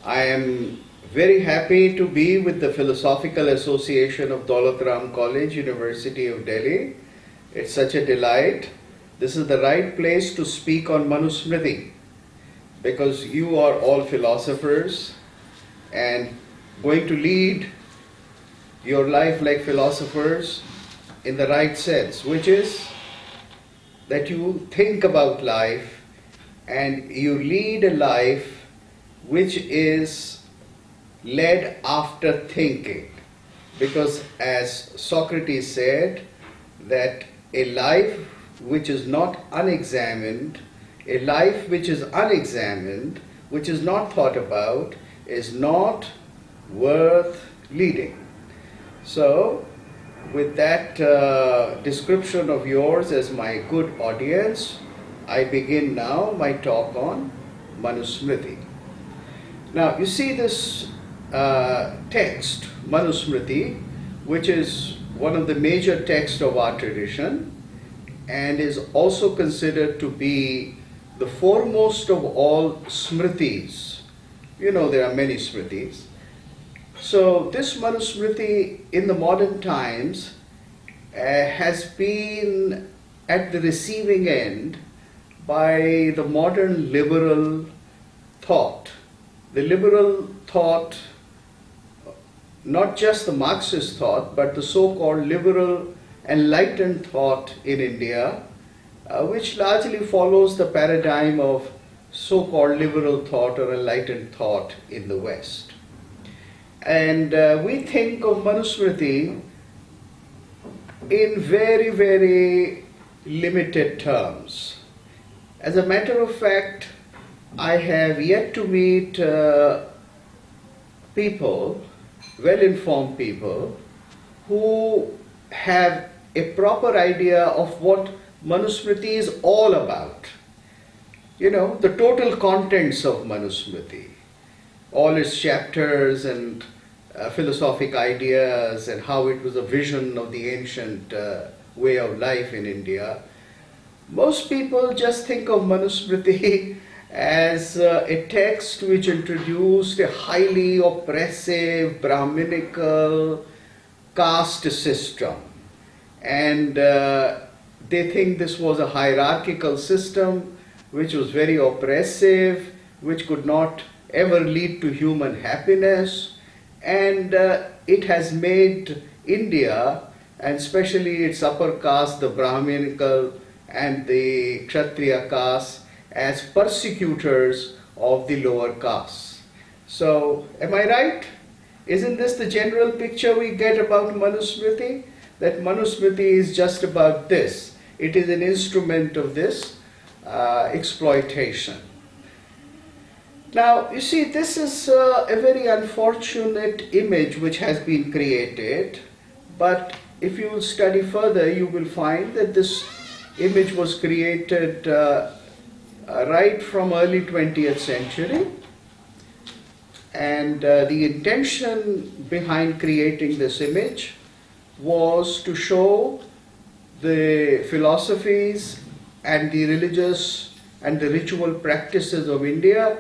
I am very happy to be with the Philosophical Association of Daulat Ram College, University of Delhi. It's such a delight. This is the right place to speak on Manusmriti because you are all philosophers and going to lead your life like philosophers in the right sense, which is that you think about life and you lead a life which is led after thinking. Because as Socrates said, that a life which is not unexamined, a life which is unexamined, which is not thought about, is not worth leading. So, with that description of yours as my good audience, I begin now my talk on Manusmriti. Now, you see this text, Manusmriti, which is one of the major texts of our tradition and is also considered to be the foremost of all smritis. You know, there are many smritis. So this Manusmriti in the modern times has been at the receiving end by the modern liberal thought. The liberal thought, not just the Marxist thought, but the so-called liberal enlightened thought in India, which largely follows the paradigm of so-called liberal thought or enlightened thought in the West. And we think of Manusmriti in very, very limited terms. As a matter of fact, I have yet to meet people, well-informed people, who have a proper idea of what Manusmriti is all about. You know, the total contents of Manusmriti, all its chapters and philosophic ideas and how it was a vision of the ancient way of life in India. Most people just think of Manusmriti as a text which introduced a highly oppressive, Brahminical caste system. And they think this was a hierarchical system which was very oppressive, which could not ever lead to human happiness. And it has made India, and especially its upper caste, the Brahminical and the Kshatriya caste, as persecutors of the lower castes. So, am I right? Isn't this the general picture we get about Manusmriti? That Manusmriti is just about this. It is an instrument of this exploitation. Now, you see, this is a very unfortunate image which has been created, but if you study further, you will find that this image was created right from early 20th century, and the intention behind creating this image was to show the philosophies and the religious and the ritual practices of India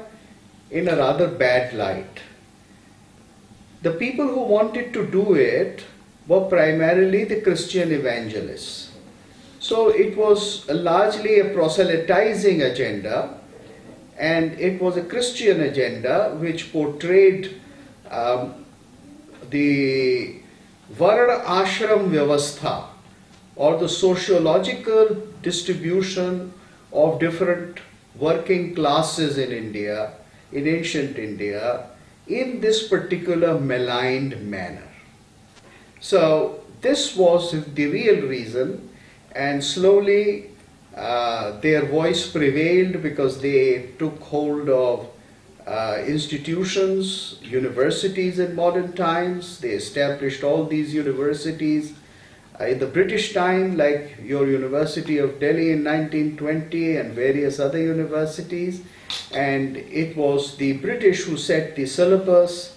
in a rather bad light. The people who wanted to do it were primarily the Christian evangelists. So it was largely a proselytizing agenda, and it was a Christian agenda which portrayed the Varna Ashram Vyavastha, or the sociological distribution of different working classes in India, in ancient India, in this particular maligned manner. So this was the real reason, and slowly their voice prevailed because they took hold of institutions, universities in modern times. They established all these universities in the British time, like your University of Delhi in 1920 and various other universities. And it was the British who set the syllabus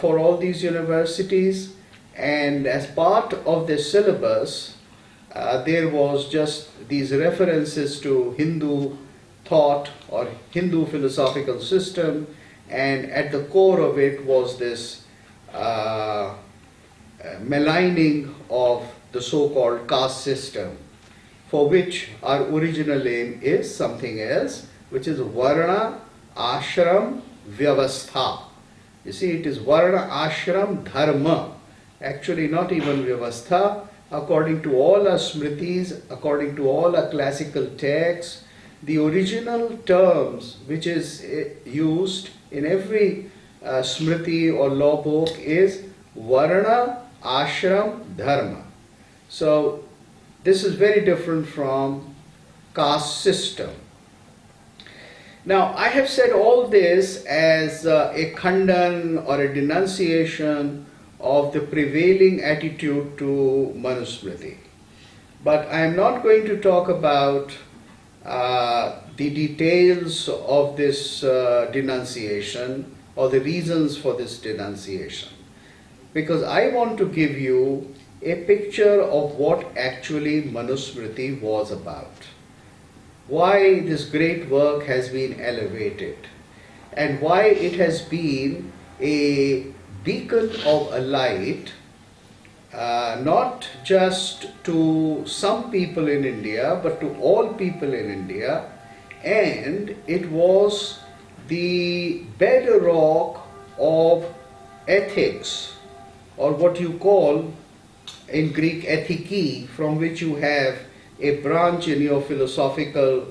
for all these universities. And as part of the syllabus, there was just these references to Hindu thought or Hindu philosophical system and at the core of it was this maligning of the so-called caste system, for which our original aim is something else, which is Varna Ashram Vyavastha. You see, it is Varna Ashram Dharma. Actually, not even Vyavastha. According to all our smritis, according to all our classical texts, the original terms which is used in every smriti or law book is Varna Ashram Dharma. So, this is very different from caste system. Now, I have said all this as a khandan or a denunciation of the prevailing attitude to Manusmriti. But I am not going to talk about the details of this denunciation or the reasons for this denunciation, because I want to give you a picture of what actually Manusmriti was about, why this great work has been elevated, and why it has been a beacon of a light, not just to some people in India, but to all people in India, and it was the bedrock of ethics, or what you call in Greek ethiki, from which you have a branch in your philosophical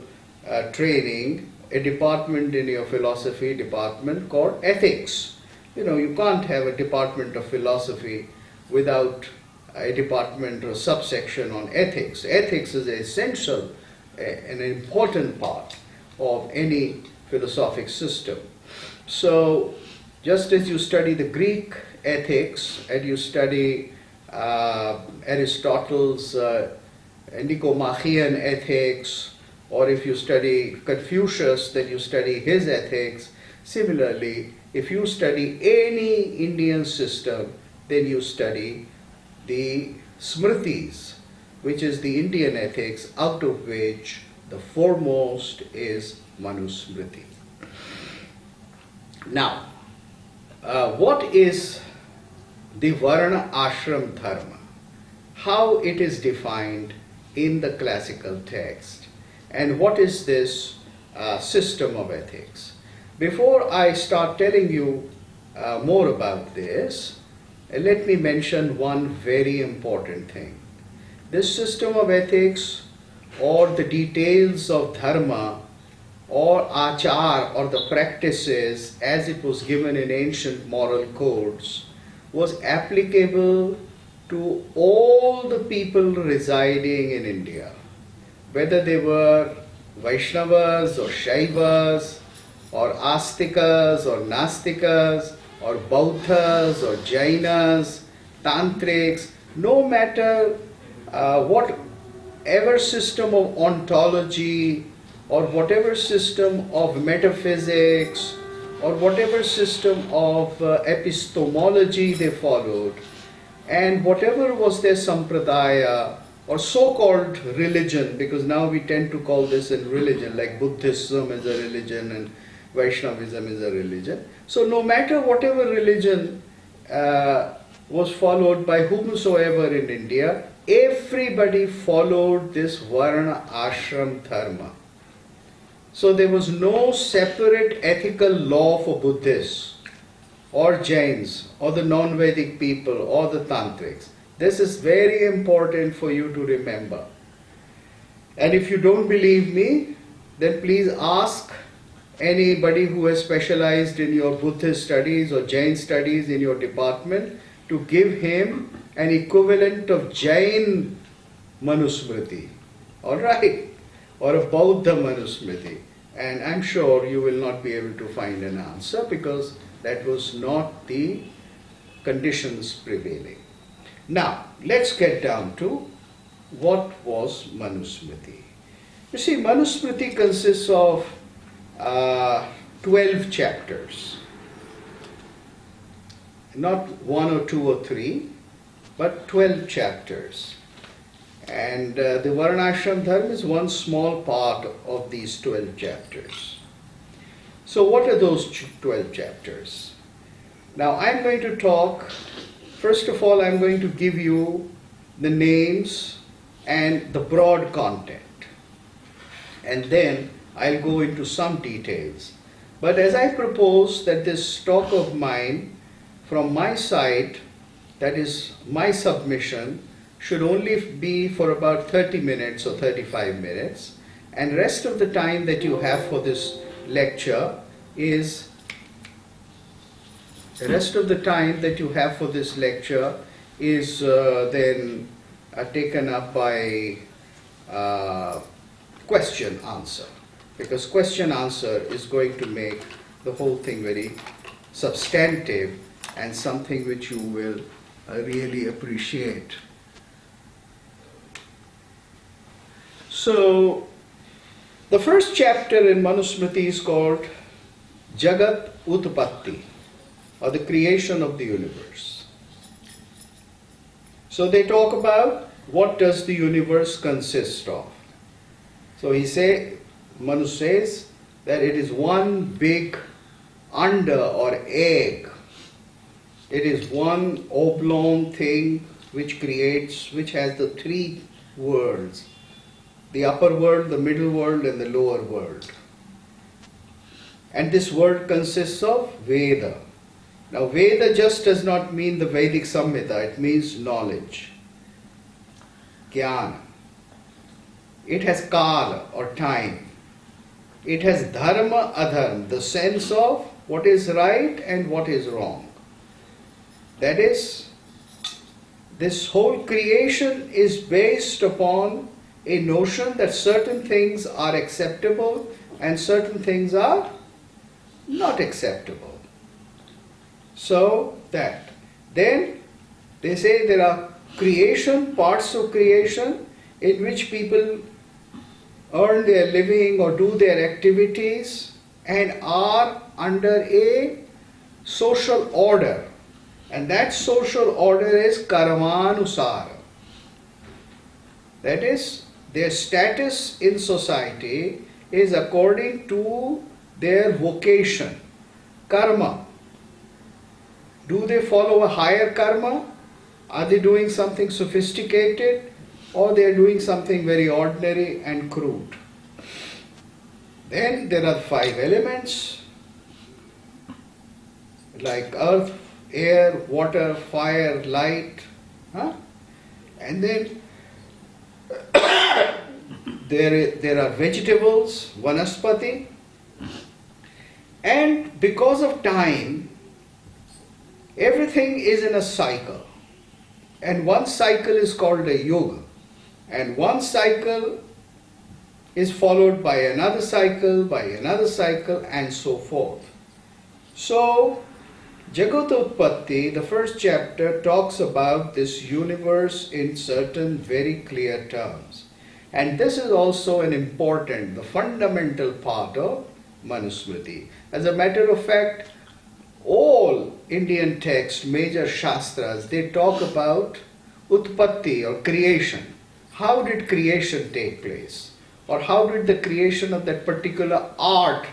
training, a department in your philosophy department called ethics. You know, you can't have a department of philosophy without a department or subsection on ethics. Ethics is essential, an important part of any philosophic system. So, just as you study the Greek ethics and you study Aristotle's Nicomachean ethics, or if you study Confucius, then you study his ethics. Similarly, if you study any Indian system, then you study the Smritis, which is the Indian ethics, out of which the foremost is Manusmriti. Now, what is the Varna Ashram Dharma? How it is defined in the classical text, and what is this system of ethics? Before I start telling you more about this, let me mention one very important thing. This system of ethics, or the details of dharma, or achar, or the practices as it was given in ancient moral codes, was applicable to all the people residing in India, whether they were Vaishnavas or Shaivas, or Astikas or Nastikas, or Bauddhas or Jainas, Tantrics, no matter whatever system of ontology, or whatever system of metaphysics, or whatever system of epistemology they followed, and whatever was their sampradaya, or so-called religion, because now we tend to call this a religion, like Buddhism is a religion and Vaishnavism is a religion. So no matter whatever religion was followed by whomsoever in India, everybody followed this Varna Ashram Dharma. So there was no separate ethical law for Buddhists, or Jains, or the non-Vedic people, or the Tantrics. This is very important for you to remember. And if you don't believe me, then please ask anybody who has specialized in your Buddhist studies or Jain studies in your department to give him an equivalent of Jain Manusmriti, alright, or a Bauddha Manusmriti, and I'm sure you will not be able to find an answer, because that was not the conditions prevailing. Now, let's get down to what was Manusmriti. You see, Manusmriti consists of 12 chapters. Not 1 or 2 or 3, but 12 chapters. And the Varnashram Dharma is one small part of these 12 chapters. So what are those 12 chapters? Now I'm going to talk, first of all I'm going to give you the names and the broad content. And then I'll go into some details. But as I propose that this talk of mine from my side, that is my submission, should only be for about 30 minutes or 35 minutes, and rest of the time that you have for this lecture is then taken up by question answer, because question answer is going to make the whole thing very substantive and something which you will really appreciate. So the first chapter in Manusmriti is called Jagat Utpatti, or the creation of the universe. So they talk about what does the universe consist of. So Manu says that it is one big anda or egg. It is one oblong thing which has the three worlds: the upper world, the middle world, and the lower world. And this world consists of Veda. Now Veda just does not mean the Vedic Samhita, it means knowledge, Jnana. It has Kala or time. It has Dharma, Adharma, the sense of what is right and what is wrong. That is, this whole creation is based upon a notion that certain things are acceptable and certain things are not acceptable. So that. Then they say there are parts of creation in which people earn their living or do their activities and are under a social order. And that social order is karmanusara. That is, their status in society is according to their vocation, karma. Do they follow a higher karma? Are they doing something sophisticated, or they are doing something very ordinary and crude? Then there are 5 elements like earth, air, water, fire, light. And then there are vegetables, Vanaprastha. And because of time, everything is in a cycle. And one cycle is called a yuga. And one cycle is followed by another cycle, and so forth. So, Jagatotpatti, the first chapter, talks about this universe in certain very clear terms. And this is also the fundamental part of Manusmriti. As a matter of fact, all Indian texts, major Shastras, they talk about Utpatti or creation. How did creation take place? Or how did the creation of that particular art,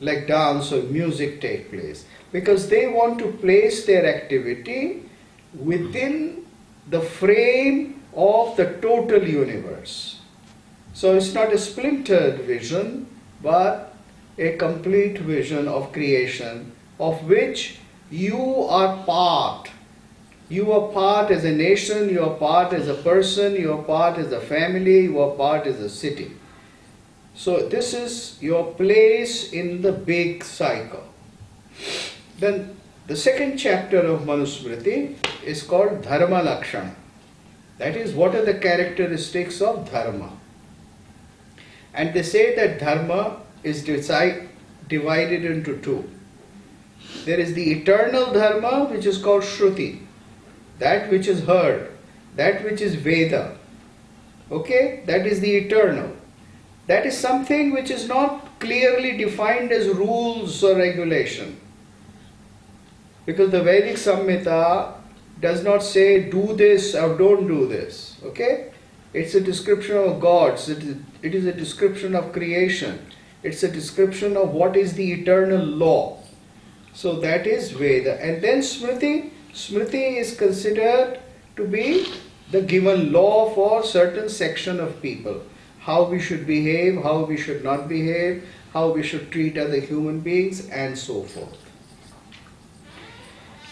like dance or music, take place? Because they want to place their activity within the frame of the total universe. So it's not a splintered vision, but a complete vision of creation, of which you are part. You are part as a nation, you are part as a person, you are part as a family, you are part as a city. So this is your place in the big cycle. Then the second chapter of Manusmriti is called Dharma Lakshana. That is, what are the characteristics of Dharma? And they say that Dharma is divided into 2. There is the eternal Dharma, which is called Shruti, that which is heard, that which is Veda. Okay, that is the eternal. That is something which is not clearly defined as rules or regulation. Because the Vedic Samhita does not say do this or don't do this. Okay? It's a description of gods. It is a description of creation. It's a description of what is the eternal law. So that is Veda. And then Smriti. Smriti is considered to be the given law for certain section of people. How we should behave, how we should not behave, how we should treat other human beings, and so forth.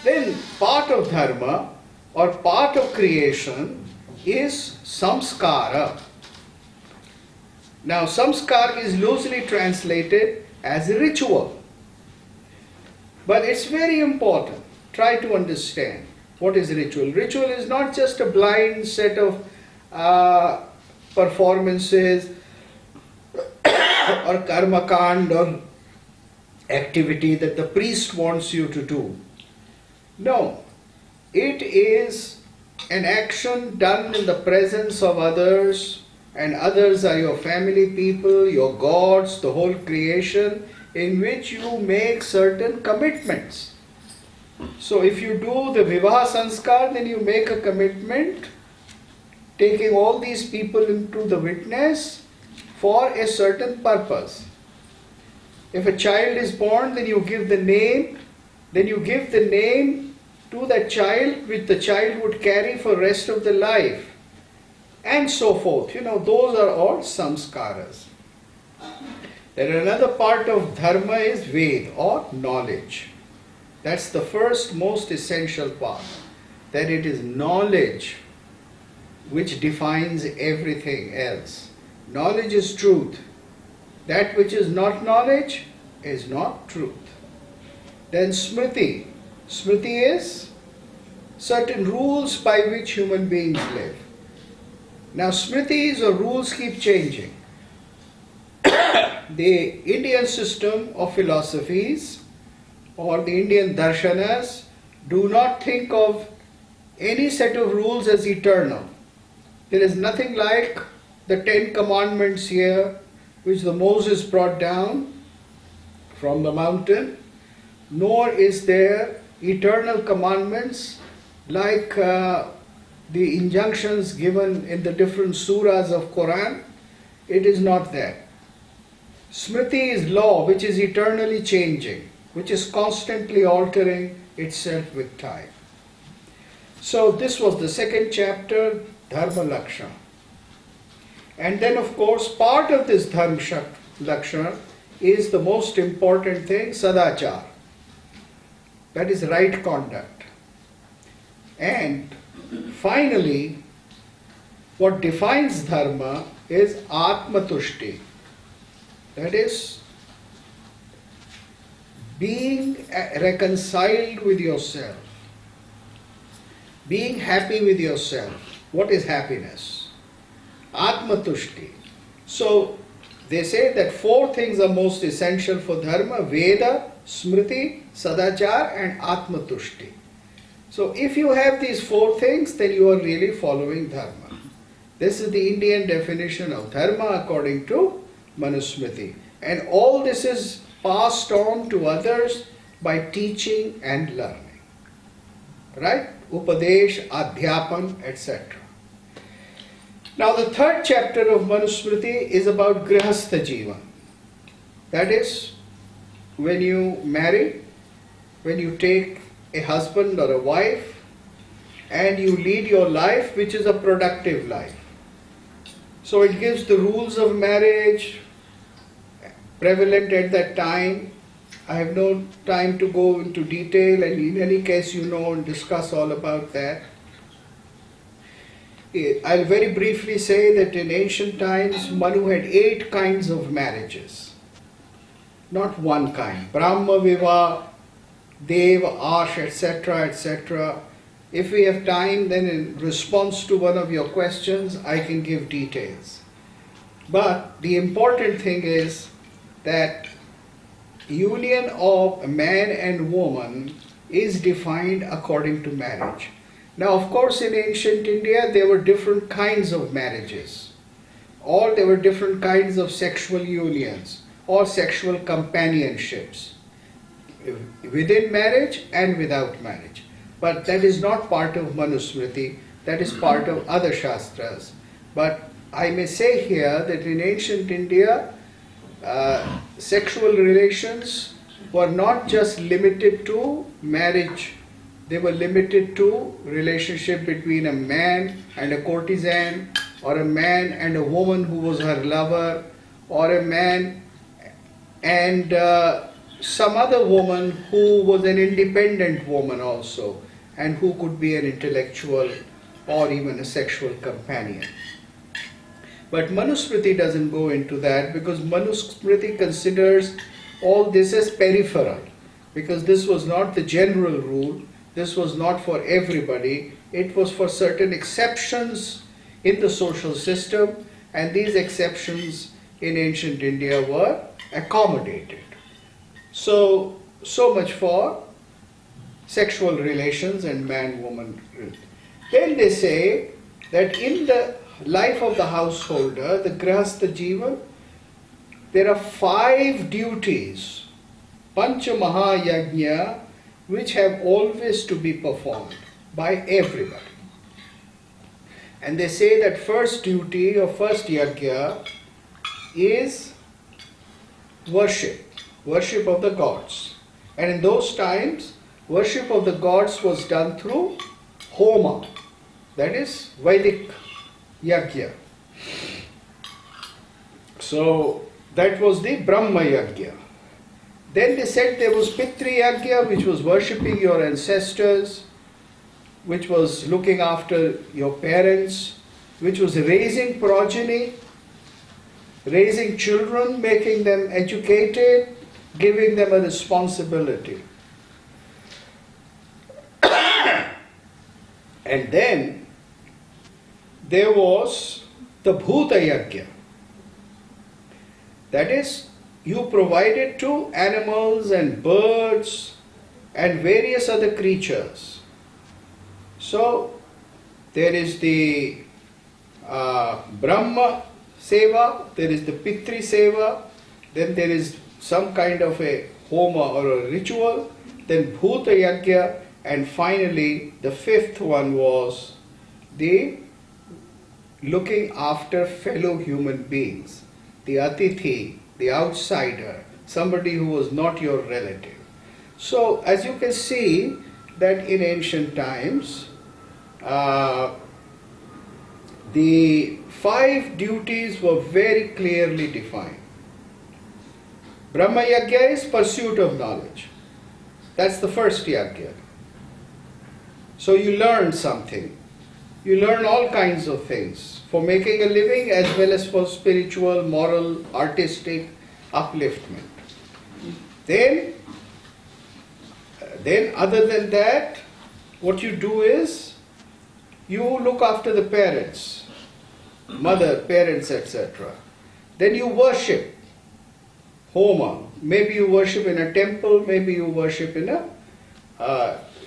Then part of dharma or part of creation is samskara. Now samskara is loosely translated as a ritual. But it's very important. Try to understand what is ritual. Ritual is not just a blind set of performances or karma kand or activity that the priest wants you to do. No, it is an action done in the presence of others, and others are your family people, your gods, the whole creation, in which you make certain commitments. So if you do the Vivaha Sanskar, then you make a commitment, taking all these people into the witness for a certain purpose. If a child is born, then you give the name, to that child which the child would carry for rest of the life, and so forth. Those are all samskaras. Then another part of dharma is Ved or knowledge. That's the first most essential part. That it is knowledge which defines everything else. Knowledge is truth. That which is not knowledge is not truth. Then Smriti. Smriti is certain rules by which human beings live. Now Smritis or rules keep changing. The Indian system of philosophies or the Indian darshanas do not think of any set of rules as eternal. There is nothing like the 10 commandments here which the Moses brought down from the mountain, nor is there eternal commandments like the injunctions given in the different surahs of Quran. It is not that. Smriti is law which is eternally changing, which is constantly altering itself with time. So this was the second chapter, Dharma Lakshana. And then of course part of this Dharma Lakshana is the most important thing, Sadachar. That is right conduct. And finally, what defines Dharma is Atmatushti. That is being reconciled with yourself. Being happy with yourself. What is happiness? Atmatushti. So they say that 4 things are most essential for dharma: Veda, Smriti, Sadachar and Atmatushti. So if you have these 4 things, then you are really following dharma. This is the Indian definition of dharma according to Manusmriti. And all this is passed on to others by teaching and learning. Right? Upadesh, Adhyapan, etc. Now the third chapter of Manusmriti is about Grihastha Jivan. That is, when you marry, when you take a husband or a wife and you lead your life which is a productive life. So it gives the rules of marriage prevalent at that time. I have no time to go into detail, and in any case you know and discuss all about that. I'll very briefly say that in ancient times Manu had 8 kinds of marriages. Not one kind. Brahma Viva, Dev, Ash, etc., etc. If we have time, then in response to one of your questions, I can give details. But the important thing is that union of a man and woman is defined according to marriage. Now, of course, in ancient India, there were different kinds of marriages, or there were different kinds of sexual unions or sexual companionships within marriage and without marriage. But that is not part of Manusmriti, that is part of other Shastras. But I may say here that in ancient India, sexual relations were not just limited to marriage. They were limited to relationship between a man and a courtesan, or a man and a woman who was her lover, or a man and some other woman who was an independent woman also, and who could be an intellectual or even a sexual companion. But Manusmriti doesn't go into that, because Manusmriti considers all this as peripheral, because this was not the general rule, this was not for everybody, it was for certain exceptions in the social system, and these exceptions in ancient India were accommodated. So much for sexual relations and man-woman. Then they say that in the life of the householder, the grahastha jivan, there are 5 duties, pancha mahayajna, which have always to be performed by everybody. And they say that first duty or first yajna is worship of the gods. And in those times, worship of the gods was done through homa, that is Vedic yajna. So that was the Brahma yajna. Then they said there was Pitri yajna, which was worshipping your ancestors, which was looking after your parents, which was raising progeny, raising children, making them educated, giving them a responsibility. And then there was the Bhuta Yajna. That is, you provided to animals and birds and various other creatures. So there is the Brahma Seva, there is the Pitri Seva, then there is some kind of a homa or a ritual, then Bhuta Yajna, and finally the 5th one was the looking after fellow human beings, the Atithi, the outsider, somebody who was not your relative. So as you can see that in ancient times, the 5 duties were very clearly defined. Brahma Yajna is pursuit of knowledge. That's the first yajna. So you learn something. You learn all kinds of things for making a living as well as for spiritual, moral, artistic upliftment. Then other than that, what you do is you look after the parents, mother, parents, etc. Then you worship, homa. Maybe you worship in a temple, maybe you worship in a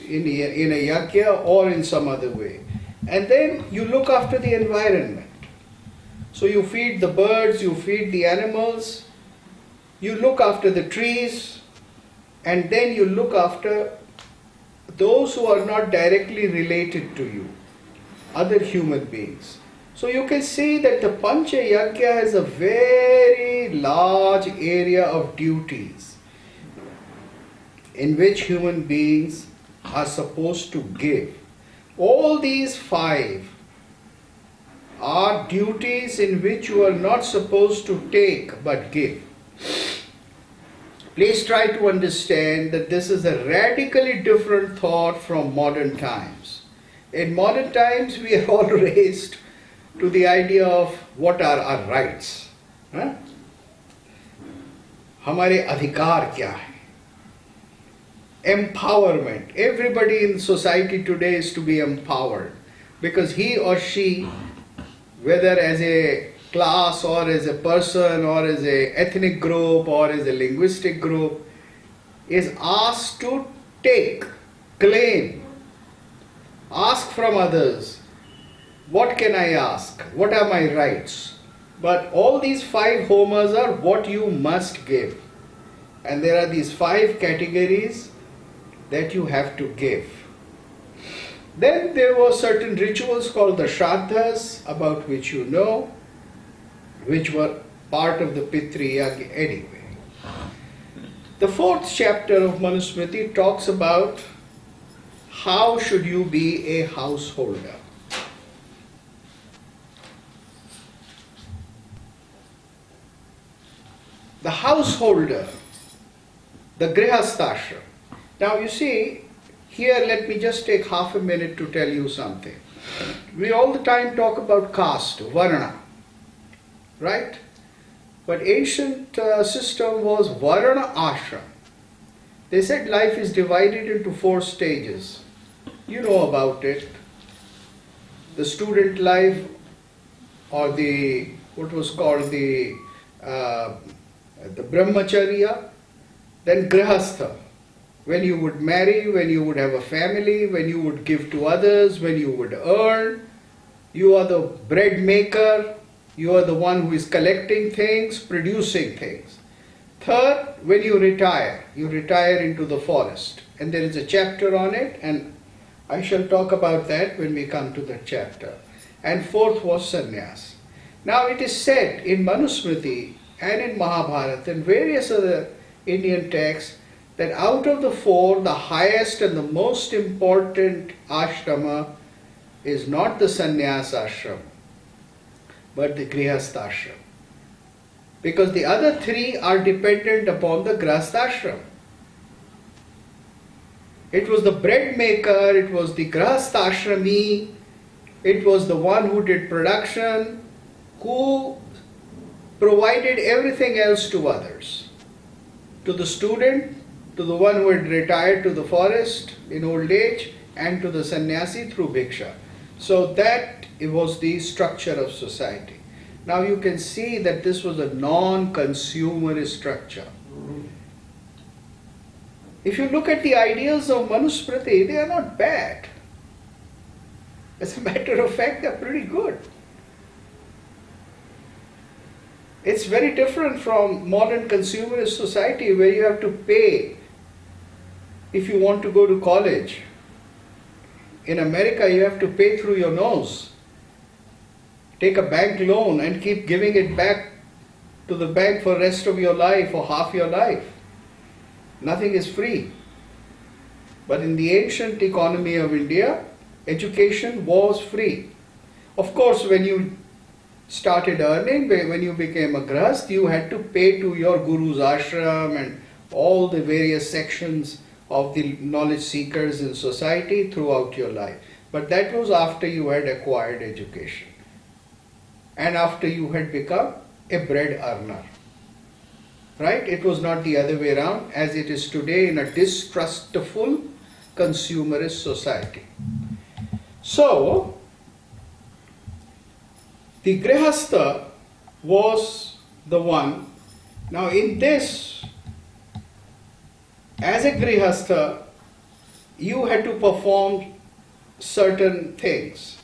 yajna or in some other way. And then you look after the environment. So you feed the birds, you feed the animals, you look after the trees, and then you look after those who are not directly related to you, other human beings. So you can see that the Pancha Yajna has a very large area of duties in which human beings are supposed to give. All these 5 are duties in which you are not supposed to take but give. Please try to understand that this is a radically different thought from modern times. In modern times, we are all raised to the idea of what are our rights. हमारे अधिकार क्या है? Empowerment. Everybody in society today is to be empowered, because he or she, whether as a class or as a person or as a ethnic group or as a linguistic group, is asked to take, claim, ask from others. What can I ask? What are my rights? But all these 5 homas are what you must give. And there are these 5 categories that you have to give. Then there were certain rituals called the Shraddhas, about which you know, which were part of the Pitri Yagya anyway. The fourth chapter of Manusmriti talks about how should you be a householder. The householder, the grihasthashram. Now you see, here let me just take half a minute to tell you something. We all the time talk about caste, varna, right? But ancient system was varna ashram. They said life is divided into 4 stages. You know about it. The student life, or the what was called the brahmacharya, then grihastha, when you would marry, when you would have a family, when you would give to others, when you would earn. You are the bread maker, you are the one who is collecting things, producing things. Third, when you retire into the forest. And there is a chapter on it, and I shall talk about that when we come to that chapter. And fourth was sannyas. Now it is said in Manusmriti and in Mahabharata and various other Indian texts that out of the 4, the highest and the most important ashrama is not the sannyas ashram, but the grihastha ashram. Because the other 3 are dependent upon the grihastha ashram. It was the bread maker, it was the grihastha ashrami, it was the one who did production, who provided everything else to others. To the student, to the one who had retired to the forest in old age, and to the sannyasi through bhiksha. So that it was the structure of society. Now you can see that this was a non-consumerist structure. If you look at the ideals of Manusmriti, they are not bad. As a matter of fact, they are pretty good. It's very different from modern consumerist society where you have to pay if you want to go to college. In America, you have to pay through your nose. Take a bank loan and keep giving it back to the bank for the rest of your life or half your life. Nothing is free. But in the ancient economy of India, education was free. Of course, when you started earning, when you became a grihast, you had to pay to your guru's ashram and all the various sections of the knowledge seekers in society throughout your life. But that was after you had acquired education and after you had become a bread earner. Right? It was not the other way around as it is today in a distrustful consumerist society. So, the grihastha was the one. Now in this, as a grihastha, you had to perform certain things.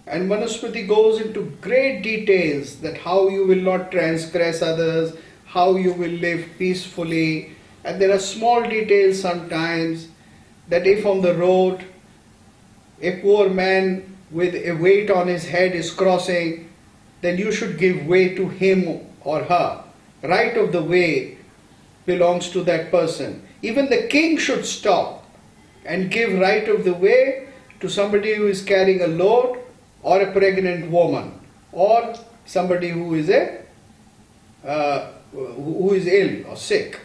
And Manusmriti goes into great details that how you will not transgress others, how you will live peacefully. And there are small details sometimes that if on the road a poor man with a weight on his head is crossing, then you should give way to him or her. Right of the way belongs to that person. Even the king should stop and give right of the way to somebody who is carrying a load, or a pregnant woman, or somebody who is ill or sick.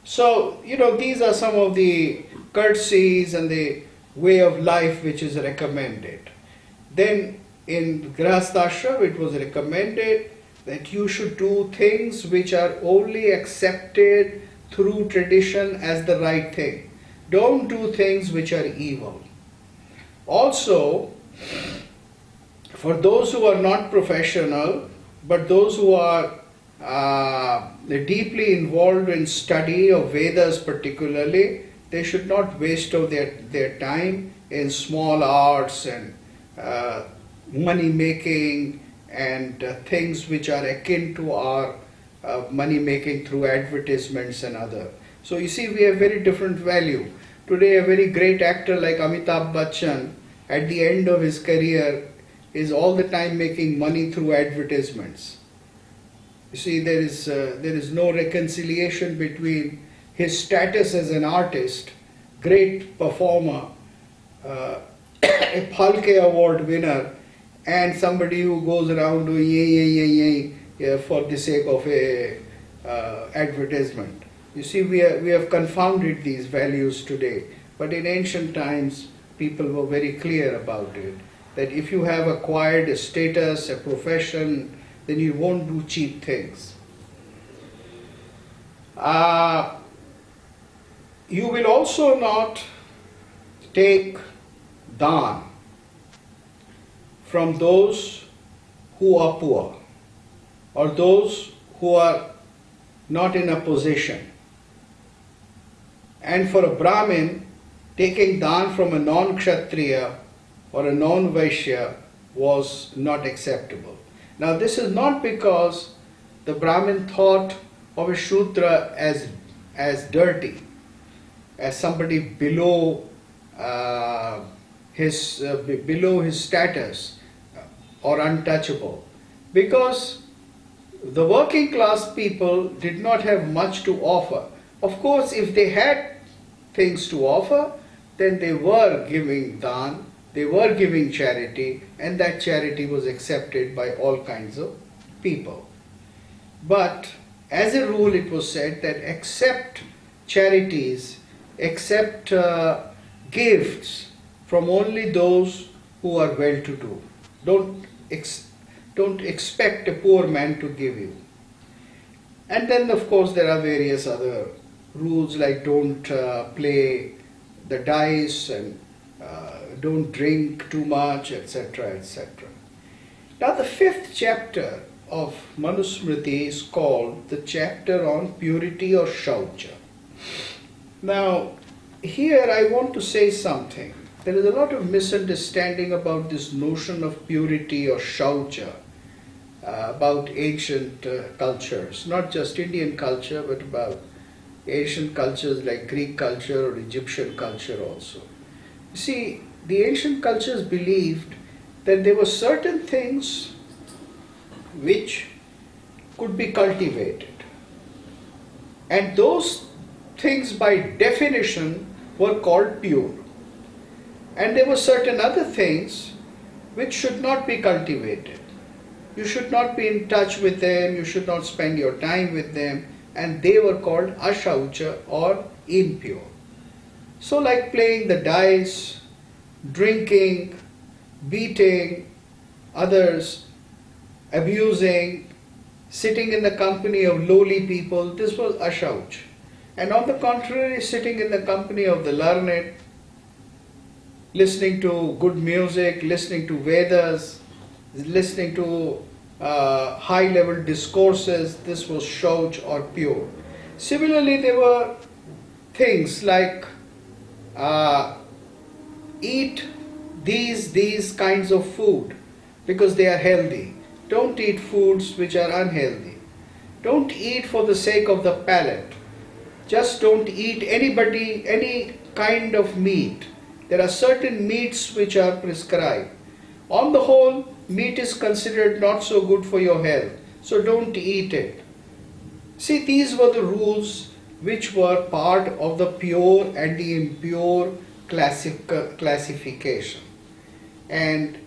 So, these are some of the courtesies and the way of life which is recommended. Then in Grihasthashram it was recommended that you should do things which are only accepted through tradition as the right thing. Don't do things which are evil. Also, for those who are not professional, but those who are deeply involved in study of Vedas particularly, they should not waste their time in small arts and money making and things which are akin to our money making through advertisements and other. So you see, we have very different value. Today a very great actor like Amitabh Bachchan at the end of his career is all the time making money through advertisements. You see, there is no reconciliation between his status as an artist, great performer, a Phalke Award winner, and somebody who goes around doing yay for the sake of a advertisement. You see, we have confounded these values today, but in ancient times, people were very clear about it, that if you have acquired a status, a profession, then you won't do cheap things. You will also not take dhan from those who are poor or those who are not in a position. And for a Brahmin, taking dhan from a non-Kshatriya or a non-Vaishya was not acceptable. Now this is not because the Brahmin thought of a Shudra as dirty, as somebody below his status or untouchable, because the working class people did not have much to offer. Of course, if they had things to offer, then they were giving dhan, they were giving charity, and that charity was accepted by all kinds of people. But as a rule, it was said that accept charities, accept gifts from only those who are well-to-do. Don't expect a poor man to give you. And then, of course, there are various other rules like don't play the dice and don't drink too much, etc., etc. Now, the 5th chapter of Manusmriti is called the chapter on purity or shaucha. Now, here I want to say something. There is a lot of misunderstanding about this notion of purity or shaucha about ancient cultures, not just Indian culture, but about ancient cultures like Greek culture or Egyptian culture also. You see, the ancient cultures believed that there were certain things which could be cultivated, and those things by definition were called pure. And there were certain other things which should not be cultivated. You should not be in touch with them, you should not spend your time with them, and they were called ashaucha or impure. So like playing the dice, drinking, beating others, abusing, sitting in the company of lowly people, this was ashauch. And on the contrary, sitting in the company of the learned, listening to good music, listening to Vedas, listening to high-level discourses, this was shauch or pure. Similarly, there were things like eat these kinds of food because they are healthy. Don't eat foods which are unhealthy. Don't eat for the sake of the palate. Just don't eat any kind of meat. There are certain meats which are prescribed. On the whole, meat is considered not so good for your health, so don't eat it. See, these were the rules which were part of the pure and the impure classification. And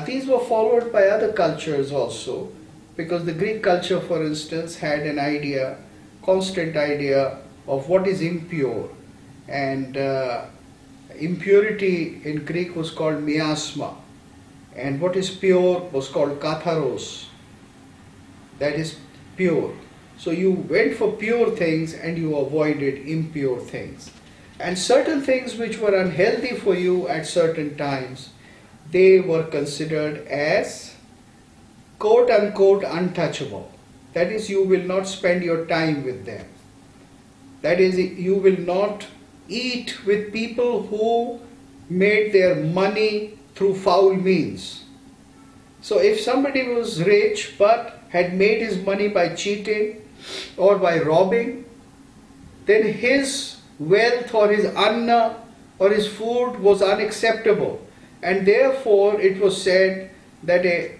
these were followed by other cultures also, because the Greek culture, for instance, had an idea, constant idea of what is impure. And impurity in Greek was called miasma. And what is pure was called katharos. That is pure. So you went for pure things and you avoided impure things. And certain things which were unhealthy for you at certain times, they were considered as quote unquote untouchable. That is, you will not spend your time with them. That is, you will not eat with people who made their money through foul means. So if somebody was rich but had made his money by cheating or by robbing, then his wealth or his anna or his food was unacceptable. And therefore it was said that a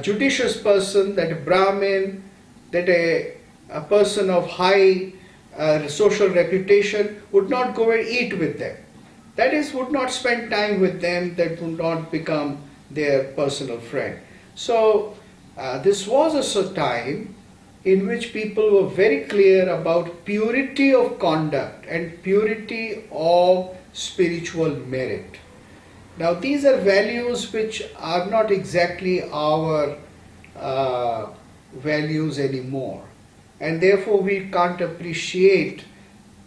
judicious person, that a Brahmin, that a person of high social reputation would not go and eat with them. That is, would not spend time with them, that would not become their personal friend. So this was a time in which people were very clear about purity of conduct and purity of spiritual merit. Now these are values which are not exactly our values anymore, and therefore we can't appreciate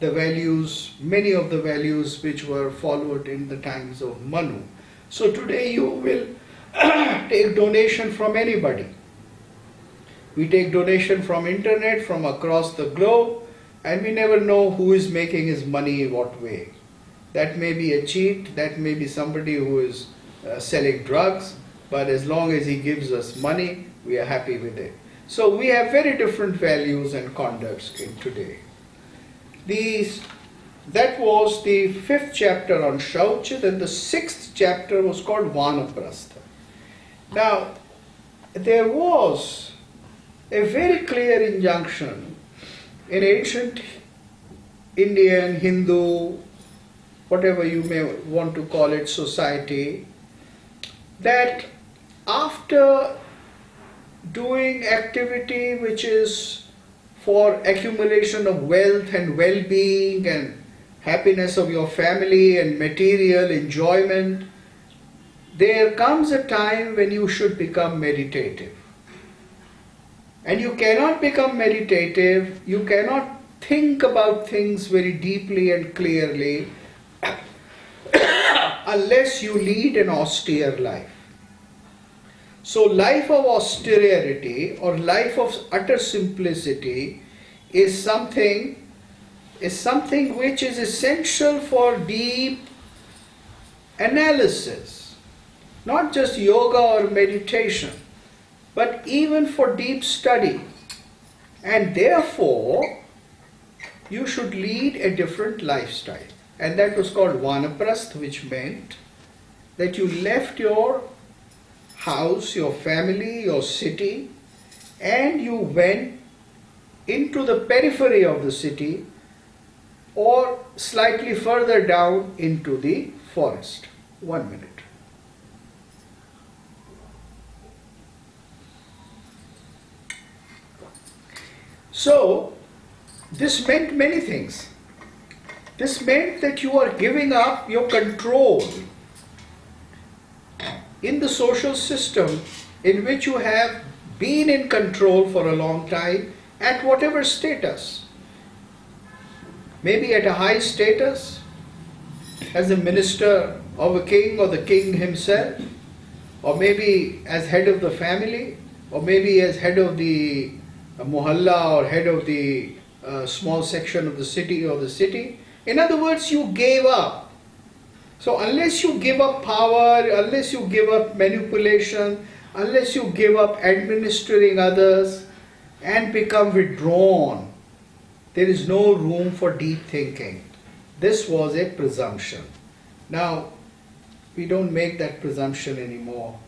the values, many of the values which were followed in the times of Manu. So today you will take donation from anybody. We take donation from internet, from across the globe, and we never know who is making his money in what way. That may be a cheat, that may be somebody who is selling drugs, but as long as he gives us money, we are happy with it. So we have very different values and conducts in today. That was the 5th chapter on Shaucha, then the 6th chapter was called Vanaprastha. Now, there was a very clear injunction in ancient Indian, Hindu, whatever you may want to call it, society, that after doing activity which is for accumulation of wealth and well-being and happiness of your family and material enjoyment, there comes a time when you should become meditative. And you cannot become meditative, you cannot think about things very deeply and clearly unless you lead an austere life. So life of austerity or life of utter simplicity is something which is essential for deep analysis, not just yoga or meditation, but even for deep study. And therefore, you should lead a different lifestyle. And that was called Vanaprastha, which meant that you left your house, your family, your city, and you went into the periphery of the city or slightly further down into the forest. 1 minute. So, this meant many things. This meant that you are giving up your control in the social system in which you have been in control for a long time at whatever status. Maybe at a high status, as a minister of a king or the king himself, or maybe as head of the family, or maybe as head of the mohalla or head of the small section of the city or the city. In other words, you gave up. So unless you give up power, unless you give up manipulation, unless you give up administering others and become withdrawn, there is no room for deep thinking. This was a presumption. Now, we don't make that presumption anymore.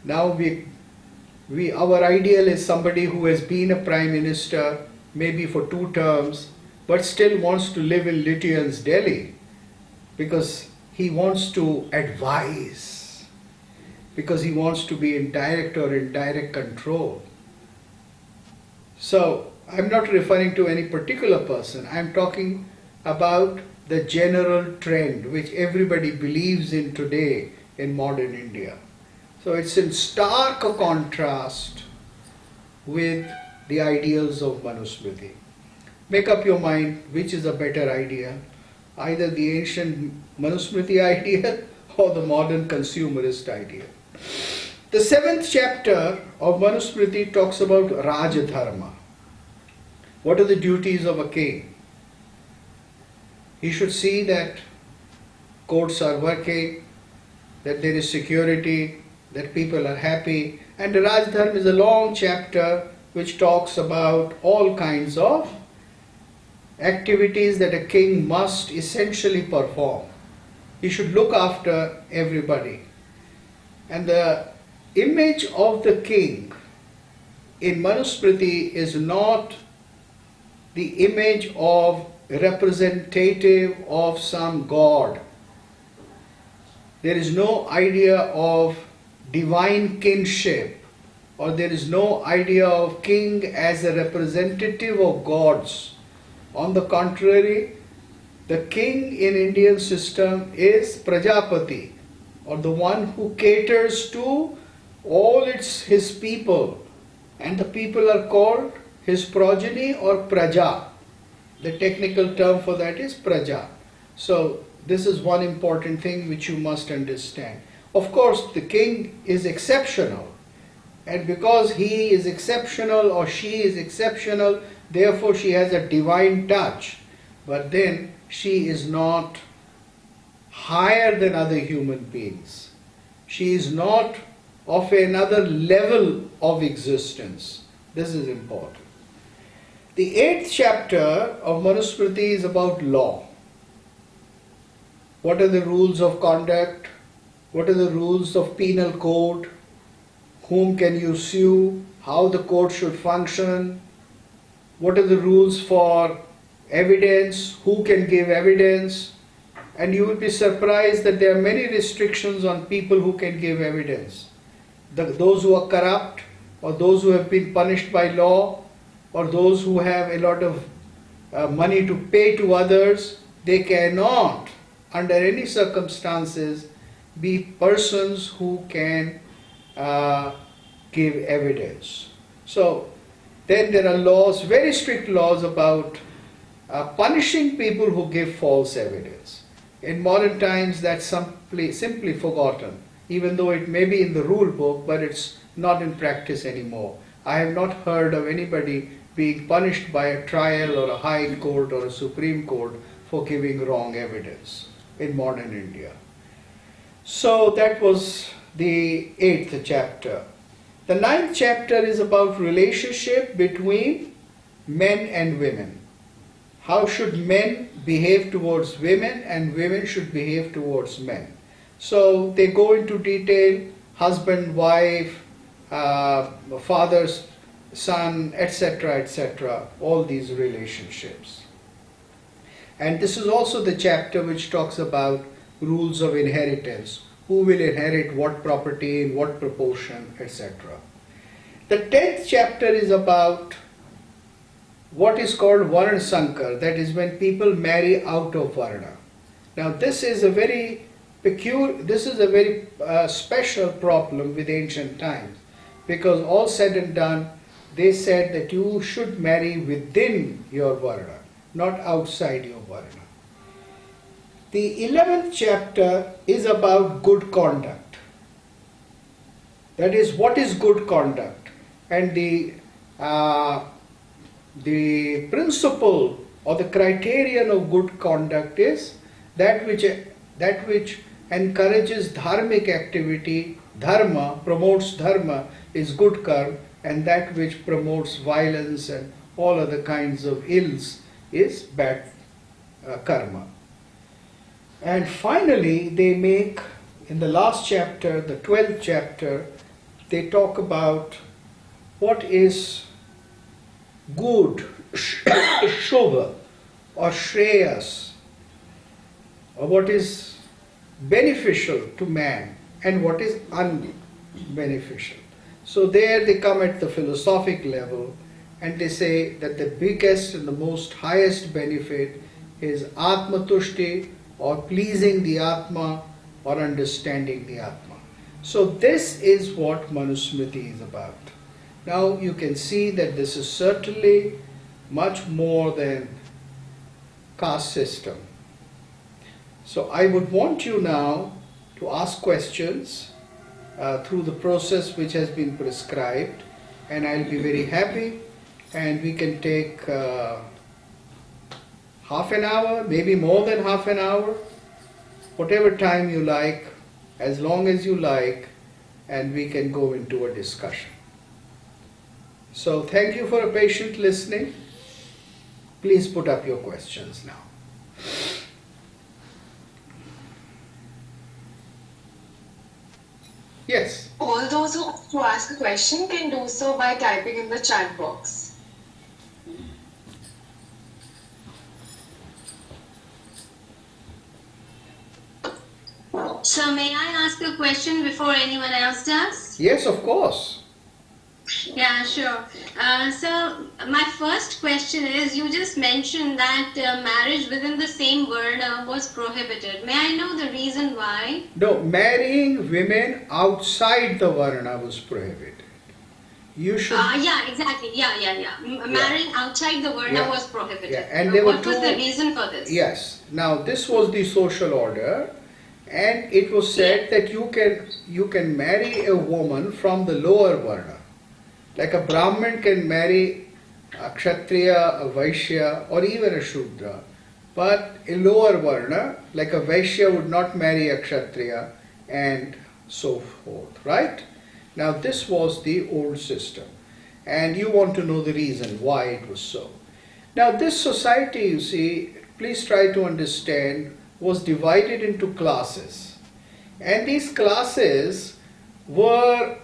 Now our ideal is somebody who has been a prime minister, maybe for 2 terms, but still wants to live in Lutyens, Delhi, because he wants to advise, because he wants to be in direct or indirect control. So, I'm not referring to any particular person, I'm talking about the general trend which everybody believes in today in modern India. So it's in stark contrast with the ideals of Manusmriti. Make up your mind which is a better idea, either the ancient Manusmriti ideal or the modern consumerist ideal. The 7th chapter of Manusmriti talks about Rajdharma. What are the duties of a king? He should see that courts are working, that there is security, that people are happy. And the Rajdharma is a long chapter which talks about all kinds of activities that a king must essentially perform. He should look after everybody. And the image of the king in Manusmriti is not the image of representative of some god. There is no idea of divine kinship, or there is no idea of king as a representative of gods. On the contrary, the king in Indian system is Prajapati, or the one who caters to all his people, and the people are called his progeny or Praja. The technical term for that is Praja. So this is one important thing which you must understand. Of course, the king is exceptional, and because he is exceptional or she is exceptional, therefore she has a divine touch. But then she is not higher than other human beings. She is not of another level of existence. This is important. The 8th chapter of Manusmriti is about law. What are the rules of conduct? What are the rules of penal code? Whom can you sue? How the court should function? What are the rules for evidence? Who can give evidence? And you will be surprised that there are many restrictions on people who can give evidence. Those who are corrupt, or those who have been punished by law, or those who have a lot of money to pay to others, they cannot, under any circumstances, be persons who can give evidence. So then there are laws, very strict laws about punishing people who give false evidence. In modern times that's simply forgotten, even though it may be in the rule book, but it's not in practice anymore. I have not heard of anybody being punished by a trial or a high court or a supreme court for giving wrong evidence in modern India. So that was the 8th chapter. The 9th chapter is about relationship between men and women. How should men behave towards women and women should behave towards men. So they go into detail, husband, wife, father, son, etc., etc., all these relationships. And this is also the chapter which talks about rules of inheritance. Who will inherit what property, in what proportion, etc. The 10th chapter is about what is called Varna Shankar, that is when people marry out of Varna. Now this is a very special problem with ancient times, because all said and done, they said that you should marry within your Varna, not outside your Varna. The 11th chapter is about good conduct. That is, what is good conduct? And the principle or the criterion of good conduct is that which encourages dharmic activity, dharma, promotes dharma, is good karma, and that which promotes violence and all other kinds of ills is bad karma. And finally, they make, in the last chapter, the 12th chapter, they talk about what is good, shobha, or shreyas, or what is beneficial to man and what is unbeneficial. So there they come at the philosophic level and they say that the biggest and the most highest benefit is Atma Tushti, or pleasing the Atma, or understanding the Atma. So this is what Manusmriti is about. Now you can see that this is certainly much more than caste system. So I would want you now to ask questions through the process which has been prescribed, and I'll be very happy, and we can take half an hour, maybe more than half an hour, whatever time you like, as long as you like, and we can go into a discussion. So thank you for a patient listening. Please put up your questions now. Yes. All those who want to ask a question can do so by typing in the chat box. So may I ask a question before anyone else does? Yes, of course. Yeah, sure. So my first question is, you just mentioned that marriage within the same Varna was prohibited. May I know the reason why? No, marrying women outside the Varna was prohibited. You should. Yeah, exactly. Yeah. Marrying outside the Varna was prohibited. Yeah. And there were what was the reason for this? Yes. Now this was the social order, and it was said that you can marry a woman from the lower Varna. Like a Brahmin can marry a Kshatriya, a Vaishya, or even a Shudra. But a lower Varna, like a Vaishya, would not marry a Kshatriya, and so forth, right? Now this was the old system, and you want to know the reason why it was so. Now this society, you see, please try to understand, was divided into classes, and these classes were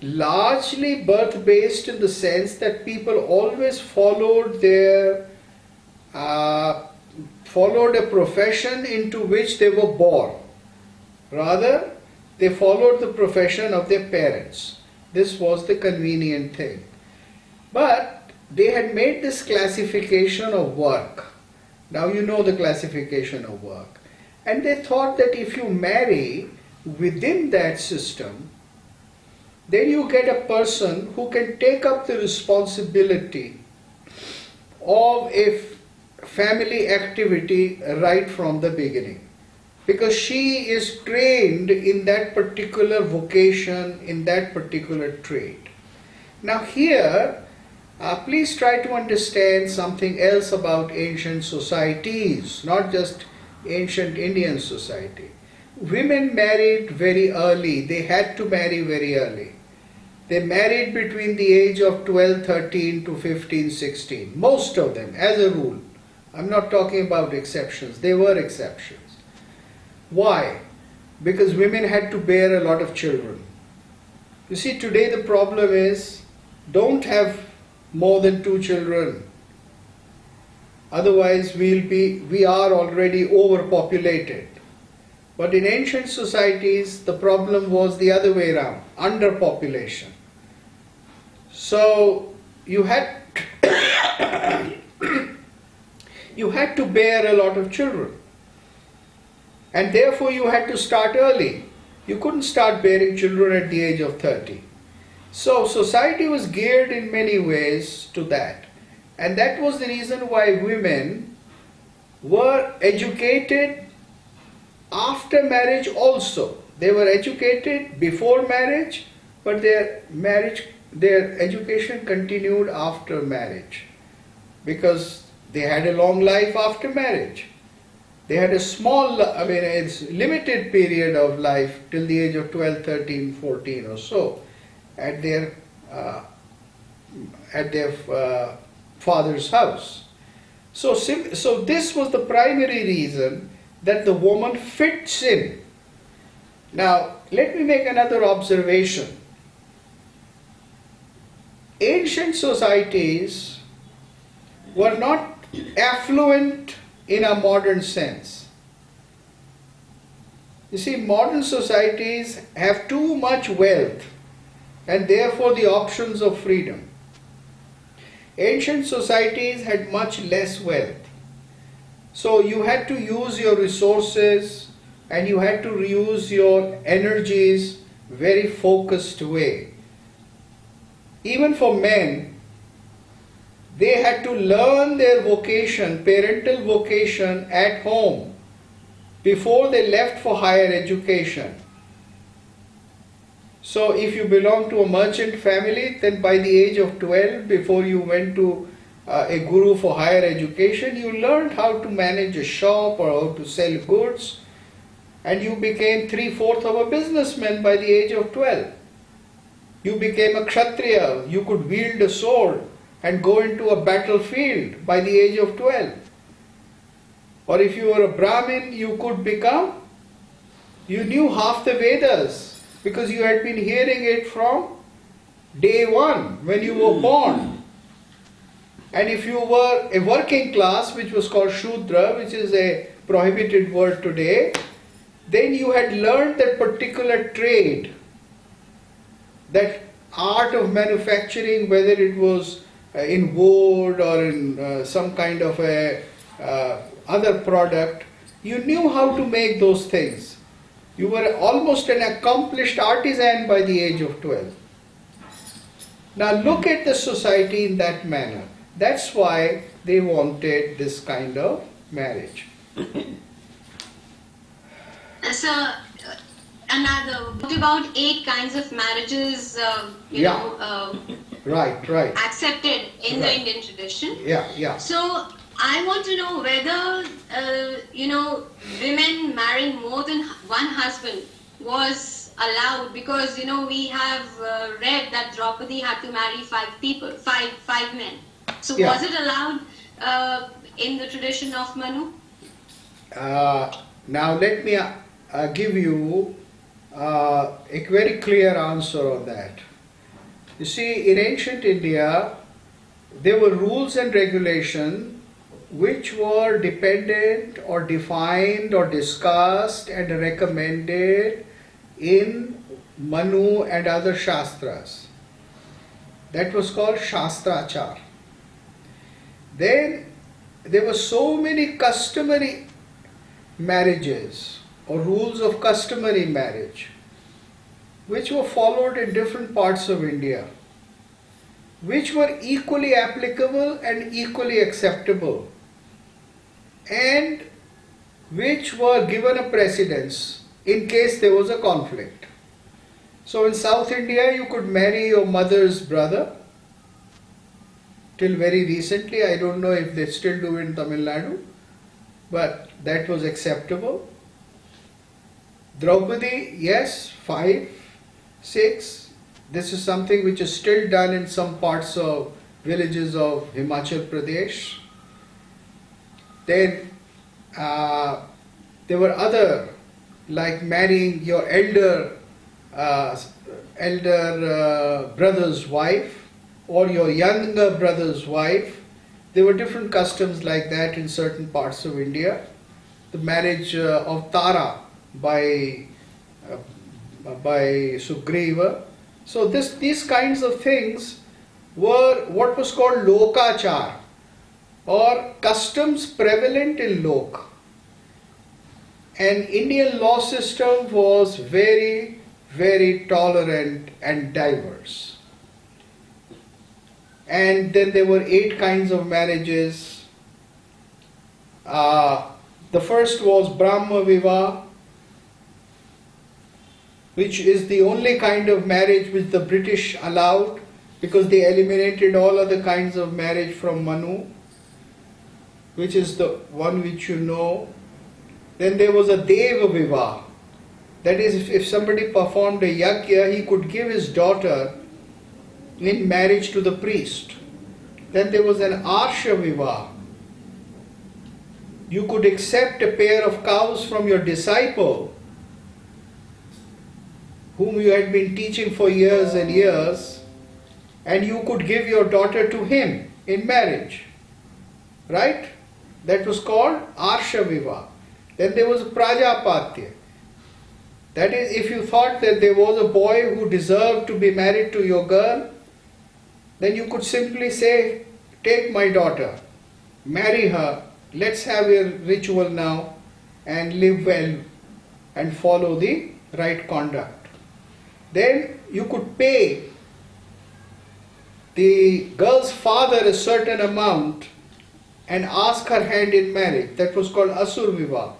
largely birth based in the sense that people always followed a profession into which they were born. Rather, they followed the profession of their parents. This was the convenient thing. But they had made this classification of work. Now you know the classification of work. And they thought that if you marry within that system, then you get a person who can take up the responsibility of a family activity right from the beginning. Because she is trained in that particular vocation, in that particular trade. Now here, please try to understand something else about ancient societies, not just ancient Indian society. Women married very early. They had to marry very early. They married between the age of 12, 13 to 15, 16. Most of them, as a rule. I'm not talking about exceptions. There were exceptions. Why? Because women had to bear a lot of children. You see, today the problem is, don't have more than 2 children. Otherwise we are already overpopulated. But in ancient societies, the problem was the other way around, underpopulation. So you had to bear a lot of children. And therefore you had to start early. You couldn't start bearing children at the age of 30. So society was geared in many ways to that. And that was the reason why women were educated after marriage also. They were educated before marriage, but their education continued after marriage. Because they had a long life after marriage. They had it's limited period of life till the age of 12, 13, 14 or so at their father's house. So this was the primary reason that the woman fits in. Now, let me make another observation. Ancient societies were not affluent in a modern sense. You see, modern societies have too much wealth and therefore the options of freedom. Ancient societies had much less wealth. So you had to use your resources and you had to reuse your energies very focused way. Even for men, they had to learn their vocation, parental vocation at home before they left for higher education. So if you belong to a merchant family, then by the age of 12, before you went to a guru for higher education, you learned how to manage a shop or how to sell goods, and you became 3/4 of a businessman by the age of 12. You became a Kshatriya, you could wield a sword and go into a battlefield by the age of 12. Or if you were a Brahmin, you knew half the Vedas because you had been hearing it from day one when you were born. And if you were a working class, which was called Shudra, which is a prohibited word today, then you had learned that particular trade, that art of manufacturing, whether it was in wood or in some kind of a other product, you knew how to make those things. You were almost an accomplished artisan by the age of 12. Now look at the society in that manner. That's why they wanted this kind of marriage. So, another, what about 8 kinds of marriages, Right. accepted in the Right. Indian tradition? Yeah. So, I want to know whether, women marrying more than one husband was allowed, because, we have read that Draupadi had to marry 5 men. So, Yeah. was it allowed in the tradition of Manu? Now let me give you a very clear answer on that. You see, in ancient India, there were rules and regulations which were dependent or defined or discussed and recommended in Manu and other Shastras. That was called Shastrachar. Then there were so many customary marriages or rules of customary marriage which were followed in different parts of India, which were equally applicable and equally acceptable, and which were given a precedence in case there was a conflict. So in South India you could marry your mother's brother. Till very recently, I don't know if they still do in Tamil Nadu, but that was acceptable. Draupadi, yes, 5, 6. This is something which is still done in some parts of villages of Himachal Pradesh. Then there were other, like marrying your elder brother's wife or your younger brother's wife. There were different customs like that in certain parts of India. The marriage of Tara by Sugriva. So these kinds of things were what was called lokachar, or customs prevalent in lok. And Indian law system was very, very tolerant and diverse. And then there were 8 kinds of marriages. The first was Brahma Viva, which is the only kind of marriage which the British allowed, because they eliminated all other kinds of marriage from Manu, which is the one which you know. Then there was a Deva Viva. That is, if somebody performed a yajna, he could give his daughter in marriage to the priest. Then there was an Arsha Viva. You could accept a pair of cows from your disciple, whom you had been teaching for years and years, and you could give your daughter to him in marriage. Right? That was called Arsha Viva. Then there was Prajapatya. That is, if you thought that there was a boy who deserved to be married to your girl, then you could simply say, take my daughter, marry her, let's have a ritual now and live well and follow the right conduct. Then you could pay the girl's father a certain amount and ask her hand in marriage. That was called Asur Viva.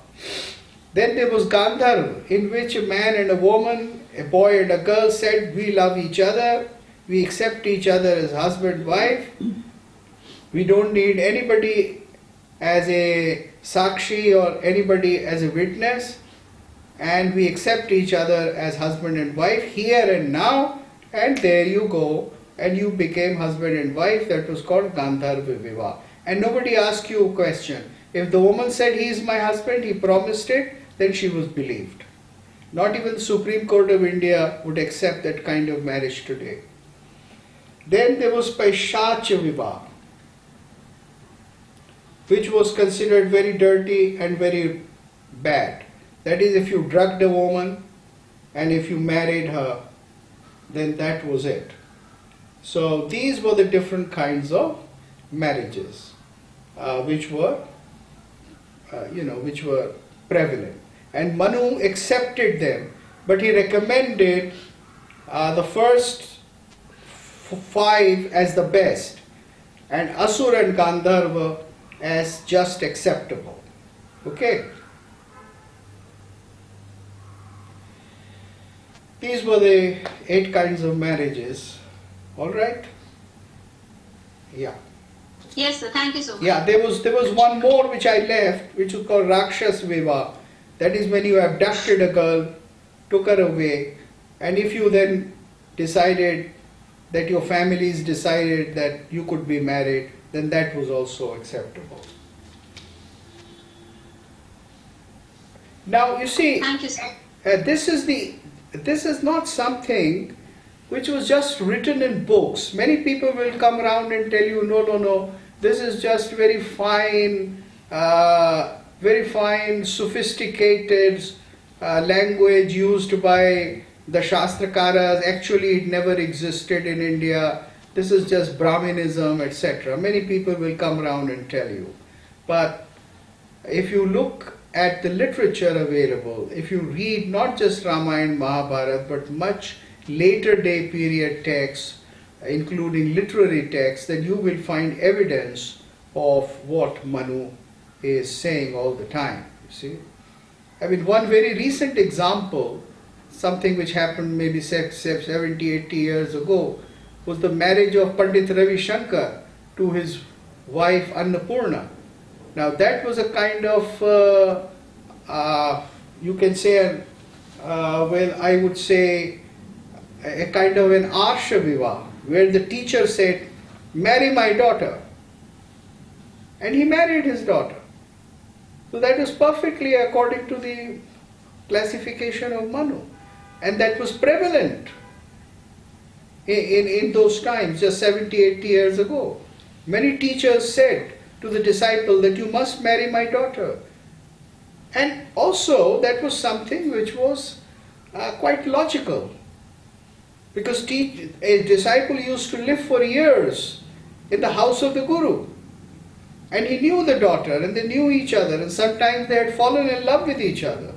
Then there was Gandharva, in which a man and a woman, a boy and a girl said, we love each other, we accept each other as husband and wife, we don't need anybody as a sakshi or anybody as a witness, and we accept each other as husband and wife here and now, and there you go, and you became husband and wife. That was called Gandharva Viva. And nobody asked you a question. If the woman said, he is my husband, he promised it, then she was believed. Not even the Supreme Court of India would accept that kind of marriage today. Then there was Paishacha Vivah, which was considered very dirty and very bad. That is, if you drugged a woman and if you married her, then that was it. So these were the different kinds of marriages which were prevalent. And Manu accepted them, but he recommended the first 5 as the best, and Asura and Gandharva as just acceptable. Okay? These were the 8 kinds of marriages. All right? Yeah. Yes, sir. Thank you so much. Yeah, there was one more which I left, which was called Rakshas Viva. That is when you abducted a girl, took her away, and if you then decided that your families decided that you could be married, then that was also acceptable. Now you see, Thank you, sir. this is not something which was just written in books. Many people will come around and tell you, no, this is just very fine, sophisticated language used by the Shastrakaras. Actually, it never existed in India. This is just Brahminism, etc. Many people will come around and tell you. But if you look at the literature available, if you read not just Ramayana, Mahabharata, but much later day period texts, including literary texts, then you will find evidence of what Manu is saying all the time. You see? I mean, one very recent example, something which happened maybe 70, 80 years ago, was the marriage of Pandit Ravi Shankar to his wife Annapurna. Now that was a kind of, you can say, I would say, a kind of an Arsha Viva, where the teacher said, marry my daughter. And he married his daughter. So that was perfectly according to the classification of Manu. And that was prevalent in those times, just 70, 80 years ago. Many teachers said to the disciple that you must marry my daughter. And also that was something which was quite logical. Because a disciple used to live for years in the house of the Guru. And he knew the daughter and they knew each other, and sometimes they had fallen in love with each other.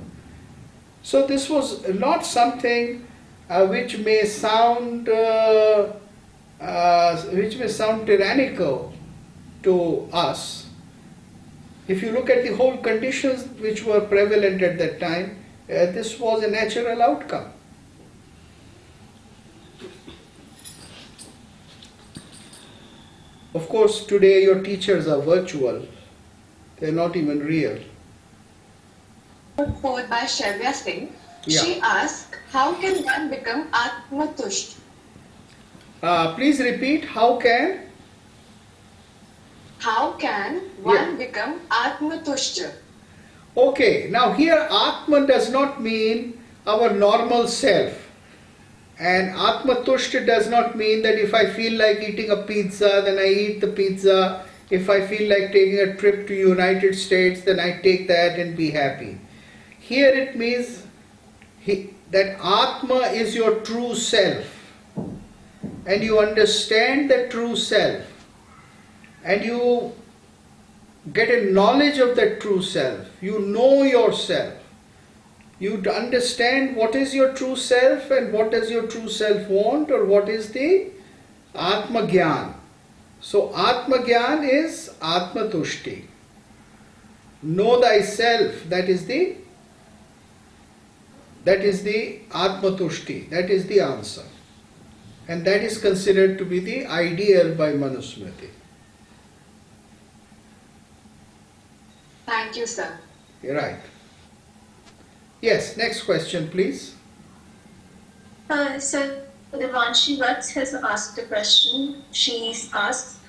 So this was not something which may sound tyrannical to us. If you look at the whole conditions which were prevalent at that time, this was a natural outcome. Of course, today your teachers are virtual. They're not even real. Followed by Shavya Singh. Yeah. She asked, how can one become Atmatusht? Please repeat, how can one become Atmatusht? Okay, now here Atman does not mean our normal self. And Atmatushta does not mean that if I feel like eating a pizza, then I eat the pizza. If I feel like taking a trip to United States, then I take that and be happy. Here it means that Atma is your true self. And you understand the true self. And you get a knowledge of that true self. You know yourself. You understand what is your true self and what does your true self want, or what is the Atma Gyan. So Atma Gyan is Atma Tushti. Know thyself, that is the Atma Tushti, that is the answer. And that is considered to be the ideal by Manusmriti. Thank you, sir. You're right. Yes, next question, please. So Devanshi Vats has asked a question. She asks,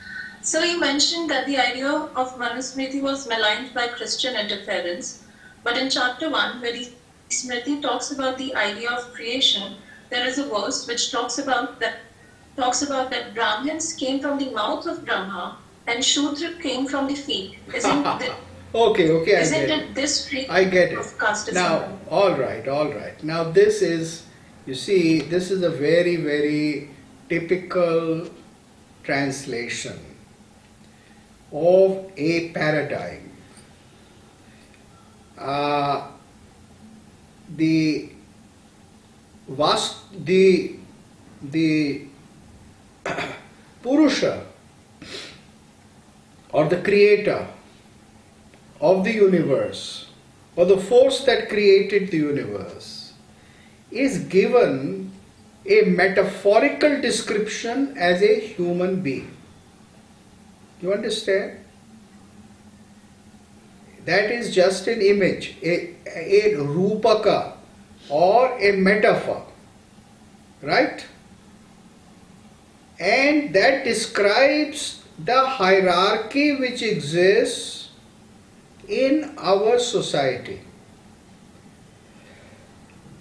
so you mentioned that the idea of Manusmriti was maligned by Christian interference, but in chapter 1, where he Smriti talks about the idea of creation, there is a verse which talks about that Brahmins came from the mouth of Brahma and Shudra came from the feet. Okay, Isn't it this freak I get it. of casteism? Now, all right. Now, this is, you see, this is a very, very typical translation of a paradigm. The Purusha or the creator of the universe or the force that created the universe is given a metaphorical description as a human being. You understand? That is just an image, a rupaka or a metaphor, right? And that describes the hierarchy which exists in our society.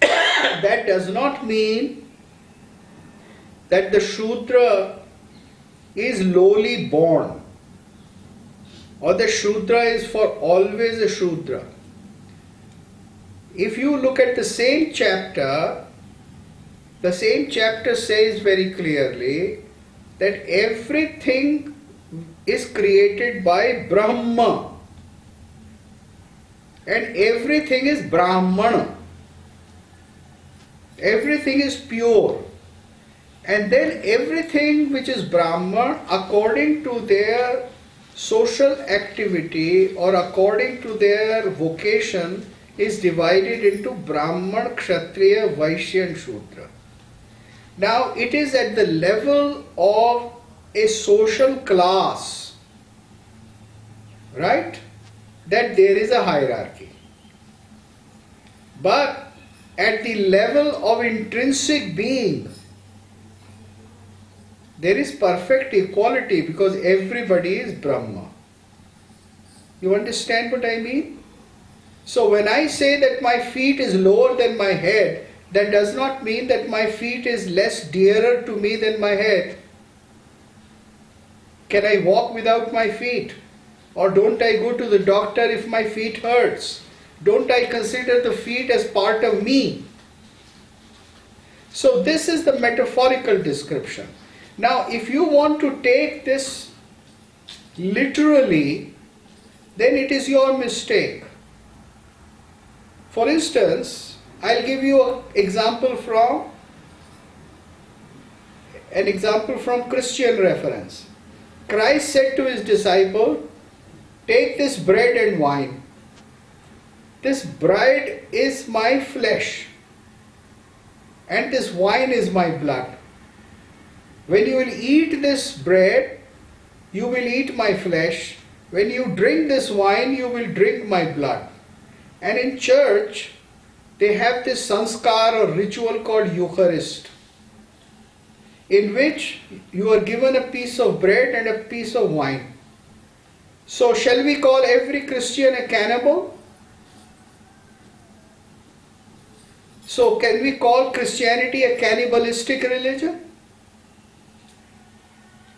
That does not mean that the Shudra is lowly born or the Shudra is for always a Shudra. If you look at the same chapter says very clearly that everything is created by Brahma and everything is Brahmana. Everything is pure. And then everything which is Brahman, according to their social activity or according to their vocation, is divided into Brahman, Kshatriya, Vaishya and Shudra. Now it is at the level of a social class, right, that there is a hierarchy. But at the level of intrinsic being, there is perfect equality because everybody is Brahma. You understand what I mean? So when I say that my feet is lower than my head, that does not mean that my feet is less dearer to me than my head. Can I walk without my feet? Or don't I go to the doctor if my feet hurts? Don't I consider the feet as part of me? So this is the metaphorical description. Now if you want to take this literally, then it is your mistake. For instance, I'll give you an example from Christian reference. Christ said to his disciple, take this bread and wine. This bread is my flesh and this wine is my blood. When you will eat this bread, you will eat my flesh. When you drink this wine, you will drink my blood. And in church, they have this Samskara or ritual called Eucharist, in which you are given a piece of bread and a piece of wine. So shall we call every Christian a cannibal? So can we call Christianity a cannibalistic religion?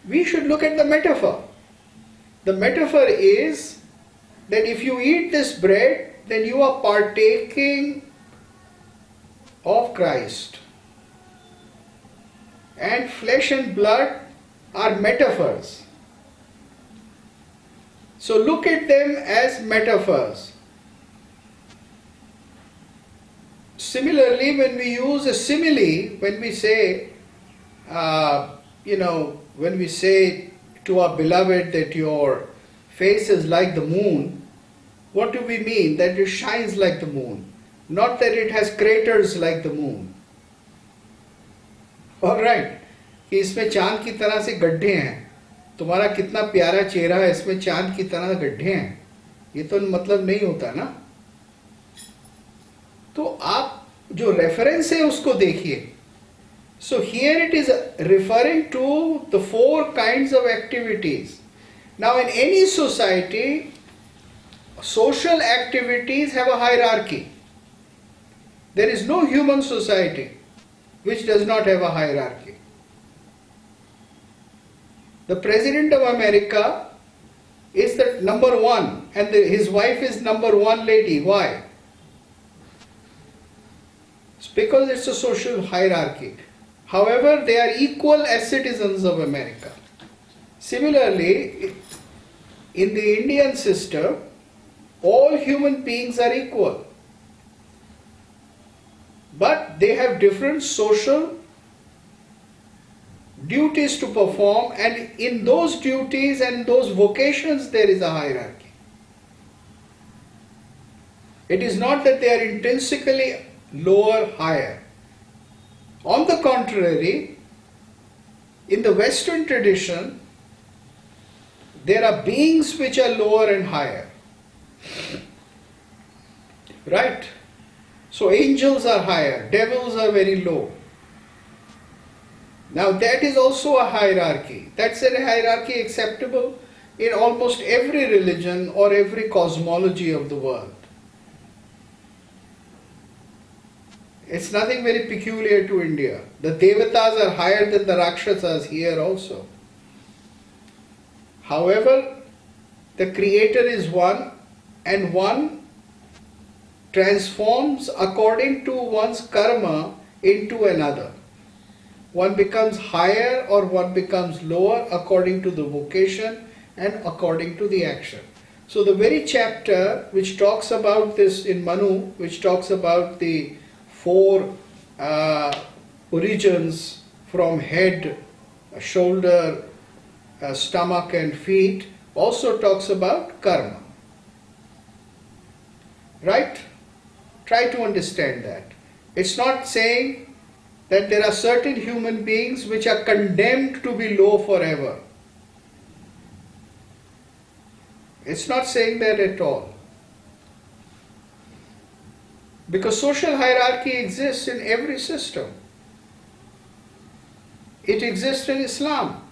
We should look at the metaphor. The metaphor is that if you eat this bread, then you are partaking of Christ. And flesh and blood are metaphors. So look at them as metaphors. Similarly, when we use a simile, when we say, when we say to our beloved that your face is like the moon, what do we mean? That it shines like the moon, not that it has craters like the moon. Alright, कि इसमें चांद की तरह से गड्ढे हैं, तुम्हारा कितना प्यारा चेहरा है, इसमें चांद की तरह गड्ढे हैं, ये तो मतलब नहीं होता ना. तो आप जो रेफरेंस है उसको देखिए. So here it is referring to the 4 kinds of activities. Now in any society, social activities have a hierarchy. There is no human society which does not have a hierarchy. The President of America is the number one, and his wife is number one lady. Why? It's because it's a social hierarchy. However, they are equal as citizens of America. Similarly, in the Indian system, all human beings are equal. But they have different social duties to perform, and in those duties and those vocations there is a hierarchy. It is not that they are intrinsically lower, higher. On the contrary, in the Western tradition, there are beings which are lower and higher. Right? So angels are higher, devils are very low. Now that is also a hierarchy. That's a hierarchy acceptable in almost every religion or every cosmology of the world. It's nothing very peculiar to India. The Devatas are higher than the Rakshasas here also. However, the Creator is one, and one transforms according to one's karma into another. One becomes higher or one becomes lower according to the vocation and according to the action. So the very chapter which talks about this in Manu, which talks about the four origins from head, shoulder, stomach and feet, also talks about karma. Right? Try to understand that. It's not saying that there are certain human beings which are condemned to be low forever. It's not saying that at all. Because social hierarchy exists in every system. It exists in Islam.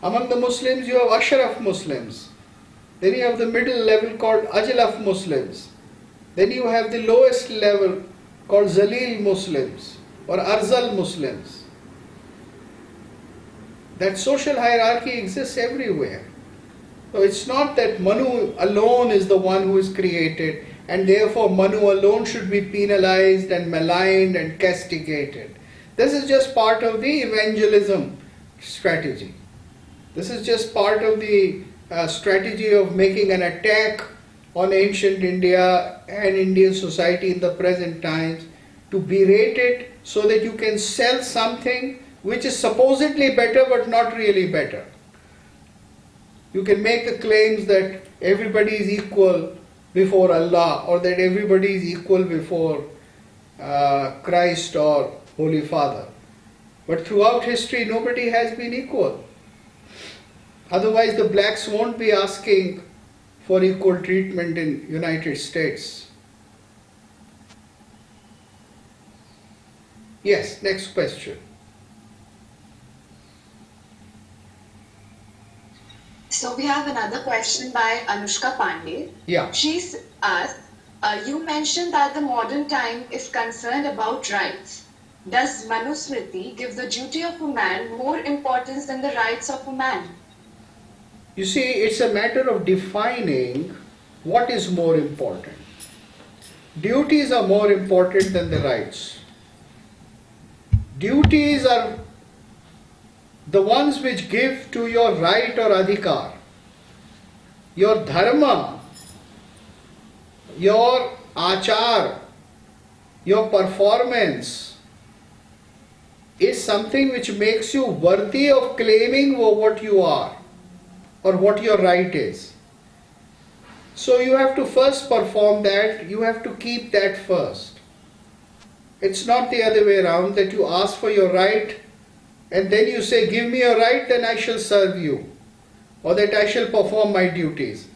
Among the Muslims you have Ashraf Muslims. Then you have the middle level called Ajlaf Muslims. Then you have the lowest level called Zalil Muslims or Arzal Muslims. That social hierarchy exists everywhere. So it's not that Manu alone is the one who is created and therefore Manu alone should be penalized and maligned and castigated. This is just part of the evangelism strategy. This is just part of the strategy of making an attack on ancient India and Indian society in the present times, to berate it so that you can sell something which is supposedly better but not really better. You can make the claims that everybody is equal before Allah, or that everybody is equal before Christ or Holy Father. But throughout history nobody has been equal. Otherwise the blacks won't be asking for equal treatment in United States. Yes, next question. So we have another question by Anushka Pandit. Yeah. She's asked, you mentioned that the modern time is concerned about rights. Does Manusmriti give the duty of a man more importance than the rights of a man? You see, it's a matter of defining what is more important. Duties are more important than the rights. Duties are the ones which give to your right or adhikar. Your dharma, your achar, your performance is something which makes you worthy of claiming what you are or what your right is. So you have to first perform that, you have to keep that first. It's not the other way around that you ask for your right and then you say, give me your right, then I shall serve you, or that I shall perform my duties.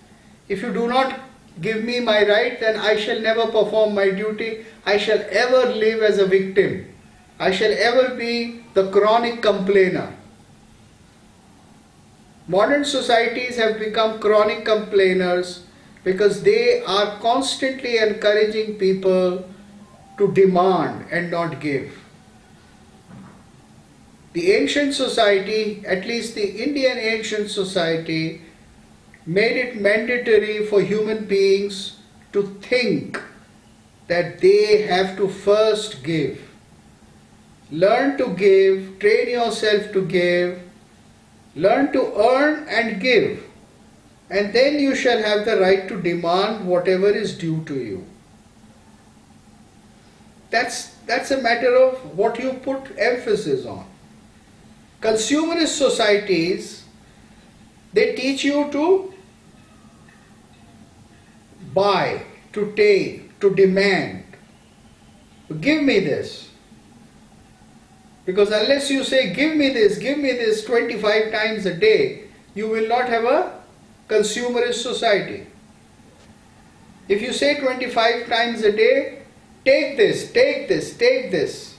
If you do not give me my right, then I shall never perform my duty. I shall ever live as a victim. I shall ever be the chronic complainer. Modern societies have become chronic complainers because they are constantly encouraging people to demand and not give. The ancient society, at least the Indian ancient society, made it mandatory for human beings to think that they have to first give. Learn to give, train yourself to give, learn to earn and give, and then you shall have the right to demand whatever is due to you. That's a matter of what you put emphasis on. Consumerist societies, they teach you to buy, to take, to demand. Give me this. Because unless you say, give me this 25 times a day, you will not have a consumerist society. If you say 25 times a day, take this, take this, take this,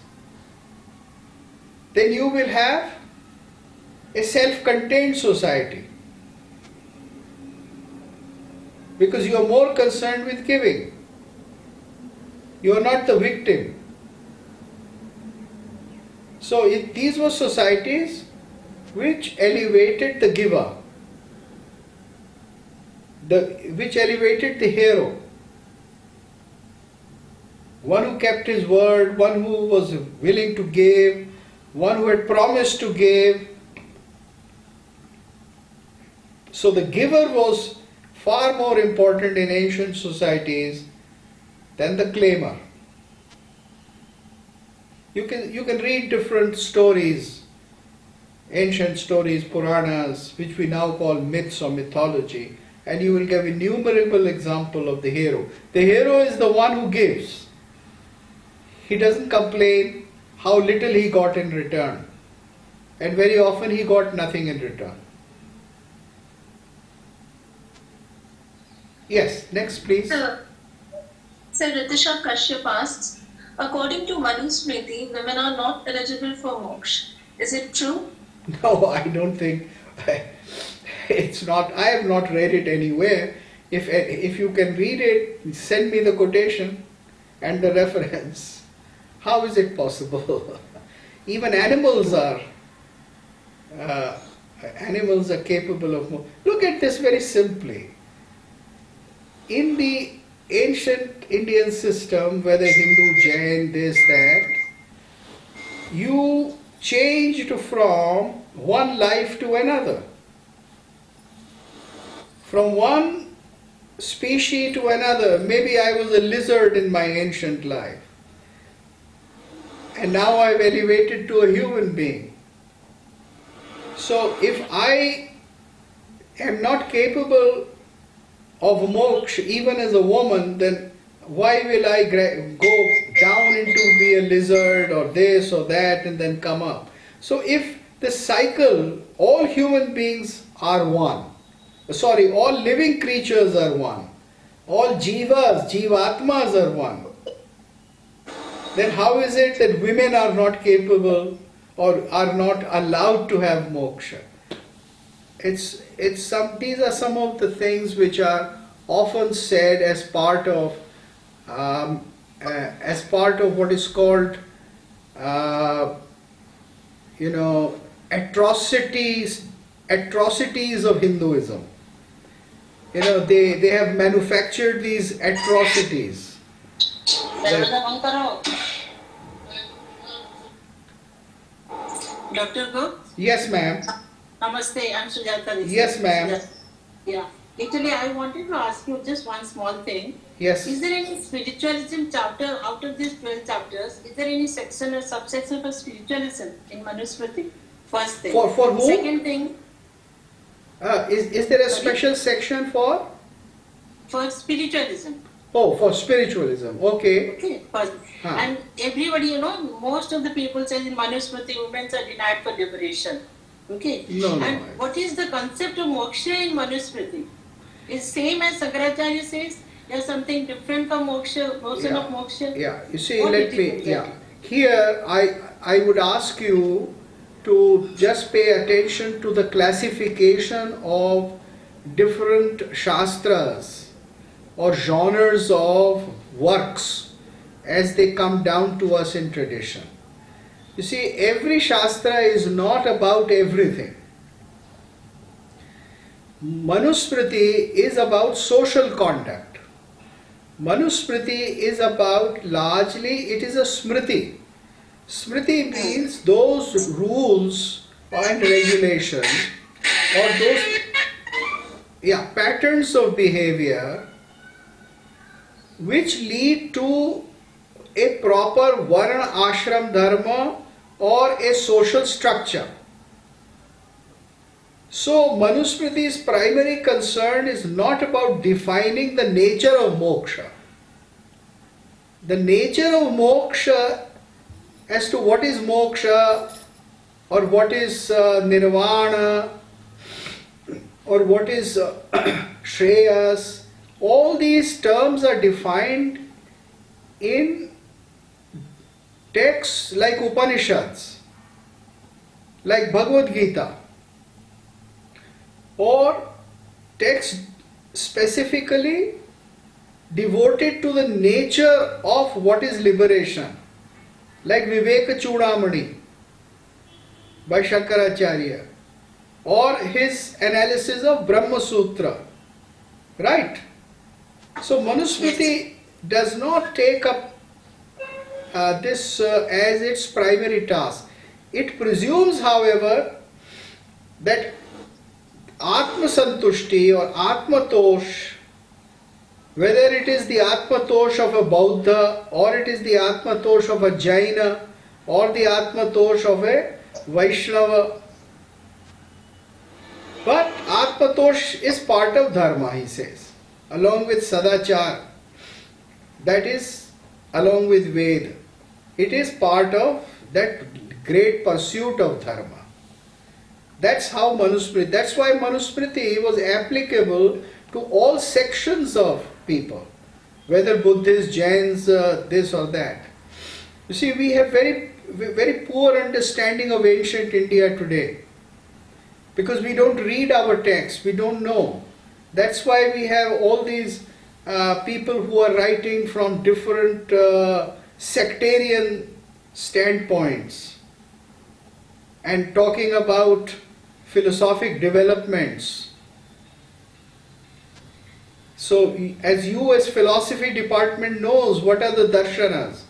then you will have a self-contained society. Because you are more concerned with giving. You are not the victim. So these were societies which elevated the giver, which elevated the hero. One who kept his word, one who was willing to give, one who had promised to give. So the giver was far more important in ancient societies than the claimer. You can read different stories, ancient stories, Puranas, which we now call myths or mythology, and you will get innumerable example of the hero. The hero is the one who gives. He doesn't complain how little he got in return, and very often he got nothing in return. Yes, next please. Sir, Ritisha Kashyap asks, according to Manusmriti, women are not eligible for moksha. Is it true? No, I don't think. It's not. I have not read it anywhere. If you can read it, send me the quotation and the reference. How is it possible? Even animals are capable of moksha. Look at this very simply. In the ancient Indian system, whether Hindu, Jain, this, that, you changed from one life to another. From one species to another. Maybe I was a lizard in my ancient life. And now I've elevated to a human being. So if I am not capable of moksha even as a woman, then why will I go down into be a lizard or this or that and then come up? So if the cycle, all human beings are one. Sorry, all living creatures are one. All jivas, jivatmas are one. Then how is it that women are not capable or are not allowed to have moksha? These are some of the things which are often said as part of what is called atrocities of Hinduism. They have manufactured these atrocities. Dr. Go? Yes, ma'am. Namaste, I'm Sujata. Yes, ma'am. Yeah. Actually, I wanted to ask you just one small thing. Yes. Is there any spiritualism chapter out of these 12 chapters? Is there any section or subsection for spiritualism in Manusmriti? First thing. For who? Second thing. Is there a special section for? For spiritualism. Oh, for spiritualism. Okay. Okay. First. And everybody, most of the people say in Manusmriti, women are denied for liberation. Okay. No. What is the concept of moksha in Manusmriti? Is same as Shankaracharya says? There's something different from moksha, notion of moksha? Yeah. You see, Here, I would ask you to just pay attention to the classification of different shastras or genres of works as they come down to us in tradition. You see, every Shastra is not about everything. Manusmriti is about social conduct. Manusmriti is about, largely, it is a smriti. Smriti means those rules and regulations or those patterns of behavior which lead to a proper Varna Ashram Dharma or a social structure. So Manusmriti's primary concern is not about defining the nature of moksha. The nature of moksha, as to what is moksha or what is nirvana or what is shreyas, all these terms are defined in texts like Upanishads, like Bhagavad Gita, or texts specifically devoted to the nature of what is liberation, like Viveka Chudamani by Shankaracharya, or his analysis of Brahma Sutra. Right? So Manusmriti does not take up this as its primary task. It presumes, however, that Atma Santushti or Atma Tosh, whether it is the Atma Tosh of a Buddha or it is the Atma Tosh of a Jaina or the Atma Tosh of a Vaishnava, but Atma Tosh is part of Dharma, he says, along with Sadachar, that is along with Veda. It is part of that great pursuit of Dharma. That's how Manusmriti, that's why Manusmriti was applicable to all sections of people, whether Buddhists, Jains, this or that. You see, we have very poor understanding of ancient India today because we don't read our texts, we don't know. That's why we have all these people who are writing from different sectarian standpoints and talking about philosophic developments. So as you as philosophy department knows what are the darshanas.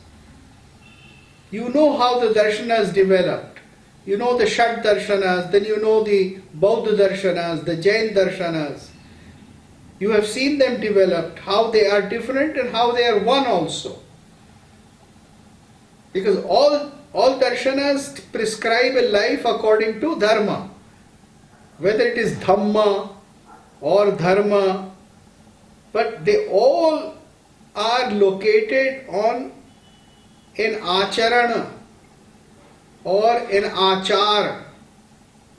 You know how the darshanas developed. You know the Shat darshanas, then you know the Bauddha darshanas, the Jain darshanas. You have seen them developed, how they are different and how they are one also. Because all darshanas prescribe a life according to dharma. Whether it is dhamma or dharma, but they all are located on an acharana or an achar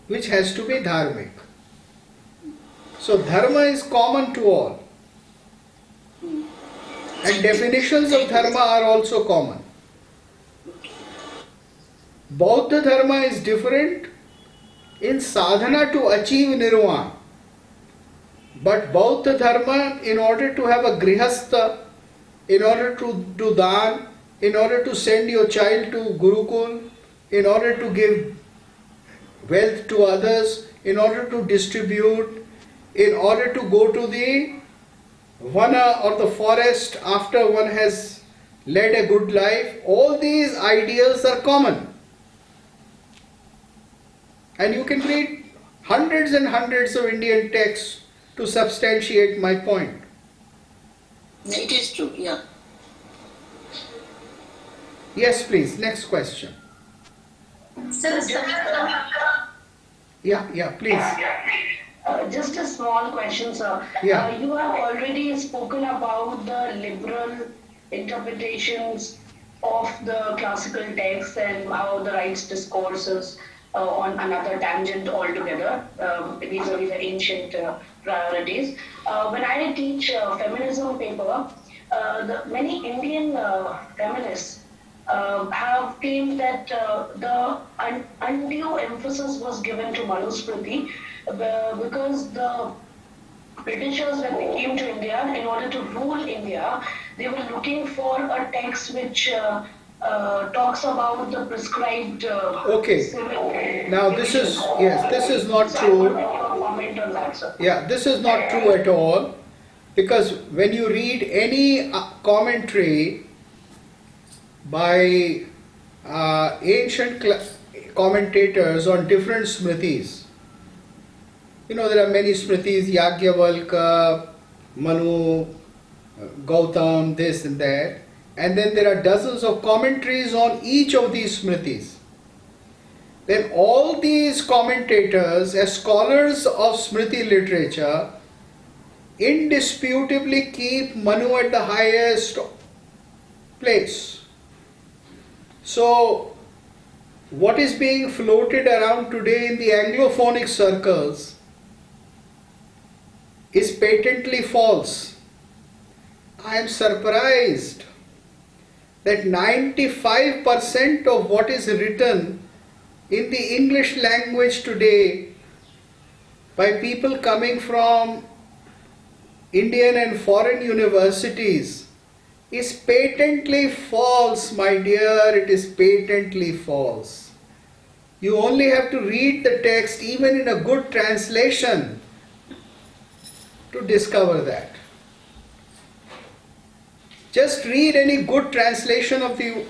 which has to be dharmic. So dharma is common to all. And definitions of dharma are also common. Bauddha dharma is different in sadhana to achieve nirvana. But Bauddha dharma, in order to have a grihastha, in order to do dan, in order to send your child to Gurukul, in order to give wealth to others, in order to distribute, in order to go to the vana or the forest after one has led a good life, all these ideas are common. And you can read hundreds and hundreds of Indian texts to substantiate my point. It is true, yeah. Yes, please. Next question. Sir, Yeah, please. Just a small question, sir. Yeah. You have already spoken about the liberal interpretations of the classical texts and how the rights discourses on another tangent altogether, vis-a-vis the ancient priorities. When I teach feminism paper, many Indian feminists have claimed that the undue emphasis was given to Manusmriti because the Britishers, when they came to India, in order to rule India, they were looking for a text which talks about the prescribed Okay. civil. Now this is, yes, this is not true. Comment on that, sir. Yeah, this is not true at all, because when you read any commentary by ancient commentators on different smritis, you know, there are many smritis, Yagyavalka, Manu, Gautam, this and that, and then there are dozens of commentaries on each of these smritis. Then all these commentators, as scholars of Smriti literature, indisputably keep Manu at the highest place. So, what is being floated around today in the Anglophonic circles is patently false. I am surprised that 95% of what is written in the English language today by people coming from Indian and foreign universities is patently false, my dear. It is patently false. You only have to read the text, even in a good translation, to discover that. Just read any good translation of the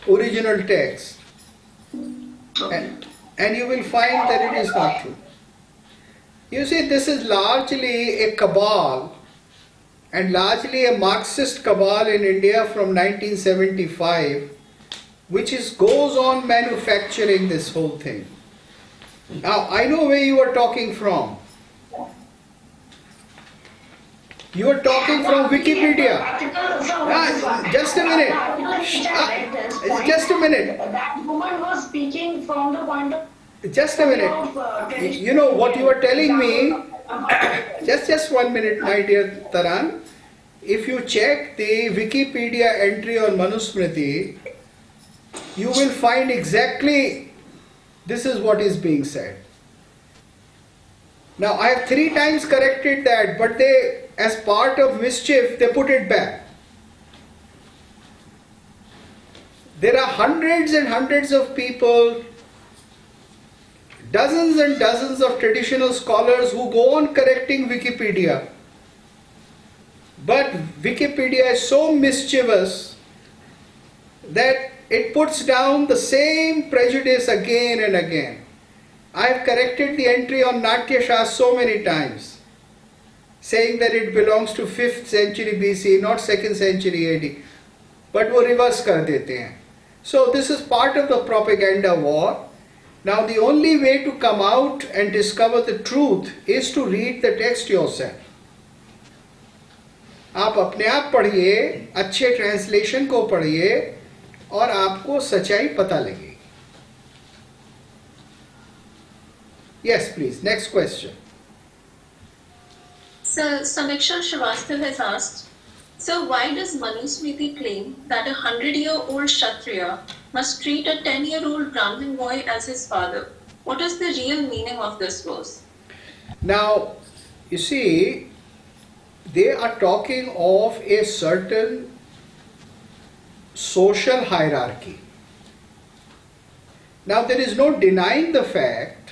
original text, and you will find that it is not true. You see, this is largely a cabal, and largely a Marxist cabal in India from 1975, which goes on manufacturing this whole thing. Now, I know where you are talking from. You are talking from Wikipedia. Just a minute. Just a minute. That woman was speaking from the point of. Just a minute. You know what you are telling me. Just 1 minute, my dear Taran. If you check the Wikipedia entry on Manusmriti, you will find exactly this is what is being said. Now, I have 3 times corrected that, but they, as part of mischief, they put it back. There are hundreds and hundreds of people, dozens and dozens of traditional scholars who go on correcting Wikipedia. But Wikipedia is so mischievous that it puts down the same prejudice again and again. I have corrected the entry on Natya Shastra so many times, saying that it belongs to 5th century BC, not 2nd century AD. But वो reverse कर देते हैं. So this is part of the propaganda war. Now the only way to come out and discover the truth is to read the text yourself. आप अपने आप पढ़िए, अच्छे translation को पढ़िए, और आपको सच्चाई पता लगेगी. Yes, please. Next question. So, Samiksha Srivastava has asked, so why does Manusmriti claim that a 100-year-old Kshatriya must treat a 10-year-old Brahmin boy as his father? What is the real meaning of this verse? Now, you see, they are talking of a certain social hierarchy. Now, there is no denying the fact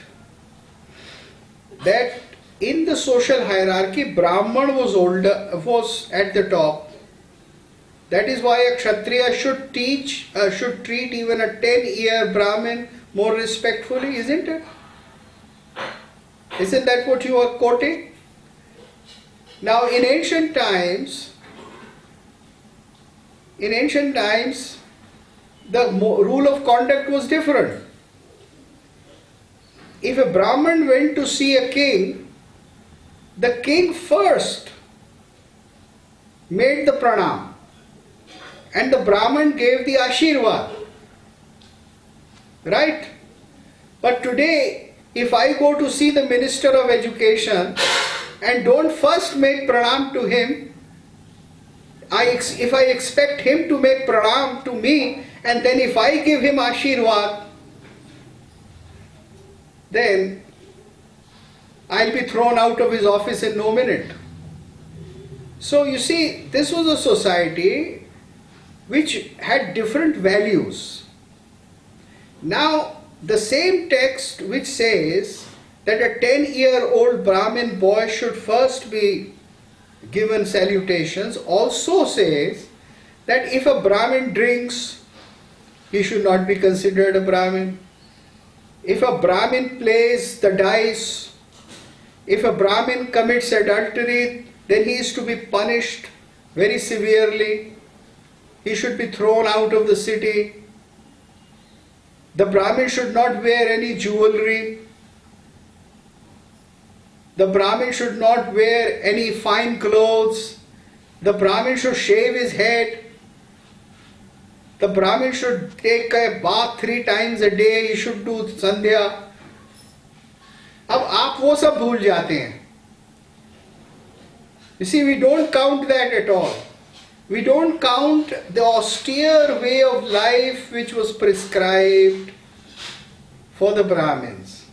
that in the social hierarchy, Brahman was at the top. That is why a Kshatriya should treat even a 10-year Brahmin more respectfully, isn't it? Isn't that what you are quoting? Now, in ancient times, the rule of conduct was different. If a Brahmin went to see a king, the king first made the pranam and the Brahmin gave the ashirvad. Right? But today, if I go to see the Minister of Education and don't first make pranam to him, if I expect him to make pranam to me, and then if I give him ashirvad, then I'll be thrown out of his office in no minute. So you see, this was a society which had different values. Now, the same text which says that a 10-year-old Brahmin boy should first be given salutations also says that if a Brahmin drinks, he should not be considered a Brahmin. If a Brahmin plays the dice, if a Brahmin commits adultery, then he is to be punished very severely. He should be thrown out of the city. The Brahmin should not wear any jewelry. The Brahmin should not wear any fine clothes. The Brahmin should shave his head. The Brahmin should take a bath 3 times a day. He should do sandhya. अब आप वो सब भूल जाते हैं. You see, we don't count that at all. We don't count the austere way of life which was prescribed for the Brahmins.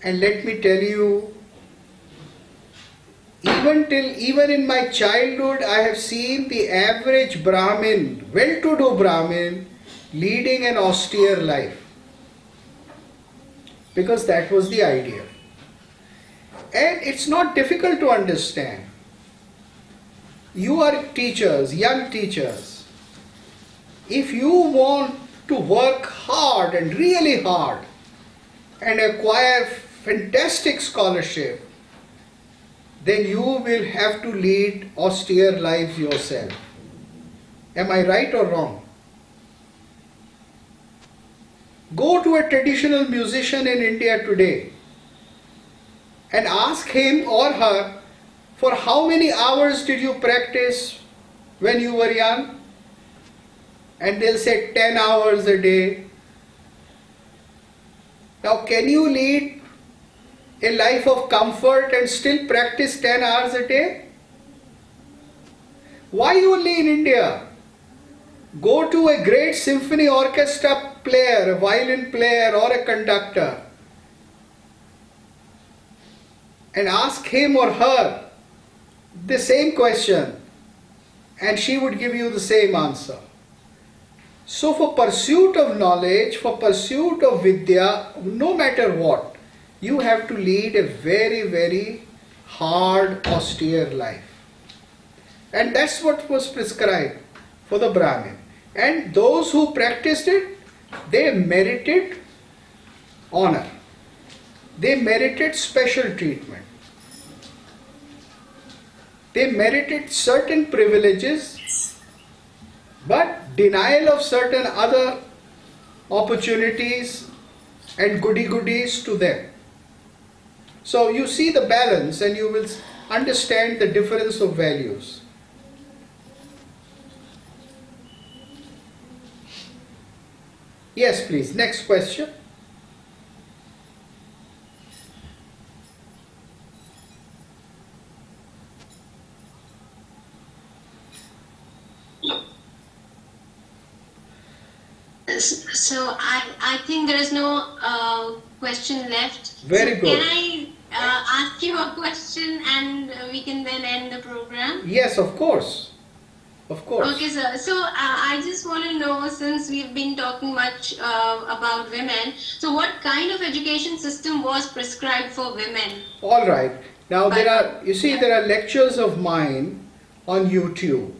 And let me tell you, even in my childhood, I have seen the average Brahmin, well-to-do Brahmin, leading an austere life. Because that was the idea. And it's not difficult to understand. You are teachers, young teachers. If you want to work hard and really hard and acquire fantastic scholarship, then you will have to lead austere lives yourself. Am I right or wrong? Go to a traditional musician in India today and ask him or her, for how many hours did you practice when you were young? And they'll say 10 hours a day. Now, can you lead a life of comfort and still practice 10 hours a day? Why only in India? Go to a great symphony orchestra player, a violin player or a conductor, and ask him or her the same question, and she would give you the same answer. So for pursuit of knowledge, for pursuit of Vidya, no matter what, you have to lead a very, very hard, austere life. And that's what was prescribed for the Brahmin. And those who practiced it, they merited honor. They merited special treatment. They merited certain privileges, but denial of certain other opportunities and goodies to them. So you see the balance and you will understand the difference of values. Yes, please. Next question. So I think there is no question left. Very so good. Can I ask you a question and we can then end the program? Yes, of course. Of course. Okay, sir. So I just want to know, since we've been talking much about women, so what kind of education system was prescribed for women? All right. Now there are lectures of mine on YouTube.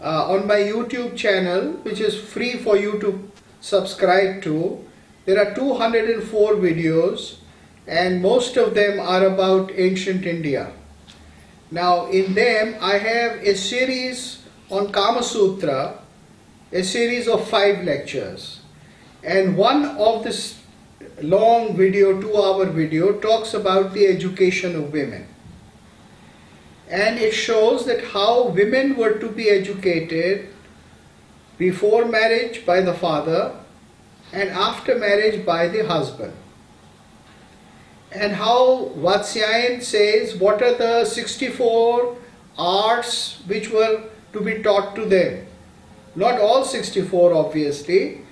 On my YouTube channel, which is free for you to subscribe to, there are 204 videos, and most of them are about ancient India. Now in them I have a series on Kama Sutra, a series of 5 lectures, and one of this long video, 2-hour video, talks about the education of women. And it shows that how women were to be educated before marriage by the father and after marriage by the husband. And how Vatsyayan says what are the 64 arts which were to be taught to them. Not all 64 obviously,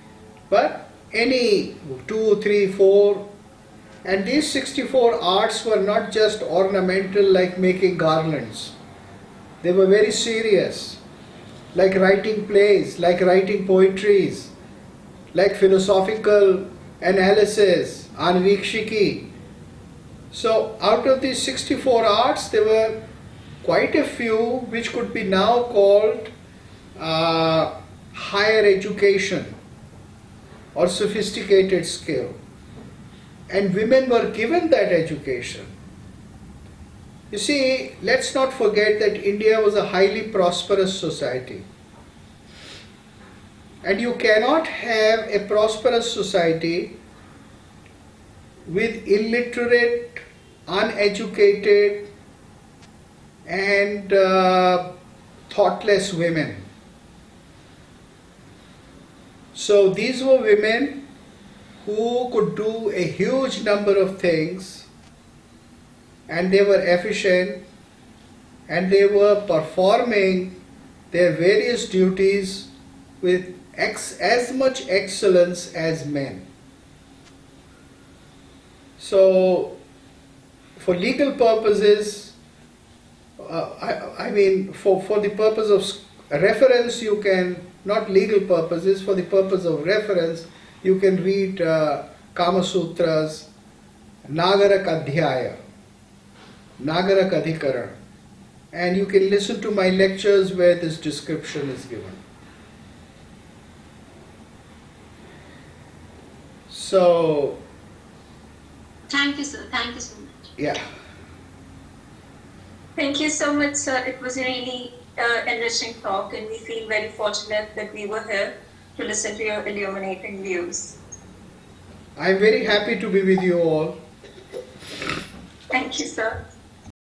but any 2, 3, 4. And these 64 arts were not just ornamental like making garlands, They were very serious, like writing plays, like writing poetries, like philosophical analysis, anvikshiki. So out of these 64 arts, there were quite a few which could be now called higher education or sophisticated skill. And women were given that education. You see, let's not forget that India was a highly prosperous society. And you cannot have a prosperous society with illiterate, uneducated, and thoughtless women. So these were women who could do a huge number of things, and they were efficient, and they were performing their various duties with as much excellence as men. So for legal purposes, for the purpose of reference, you can, not legal purposes, for the purpose of reference, you can read Kama Sutras, Nagarak Adhyaya, Nagarak Adhikaran, and you can listen to my lectures where this description is given. So, Thank you, sir. Thank you so much. yeah. Thank you so much, sir. It was a really interesting talk, and we feel very fortunate that we were here to listen to your illuminating views. I am very happy to be with you all. Thank you, sir.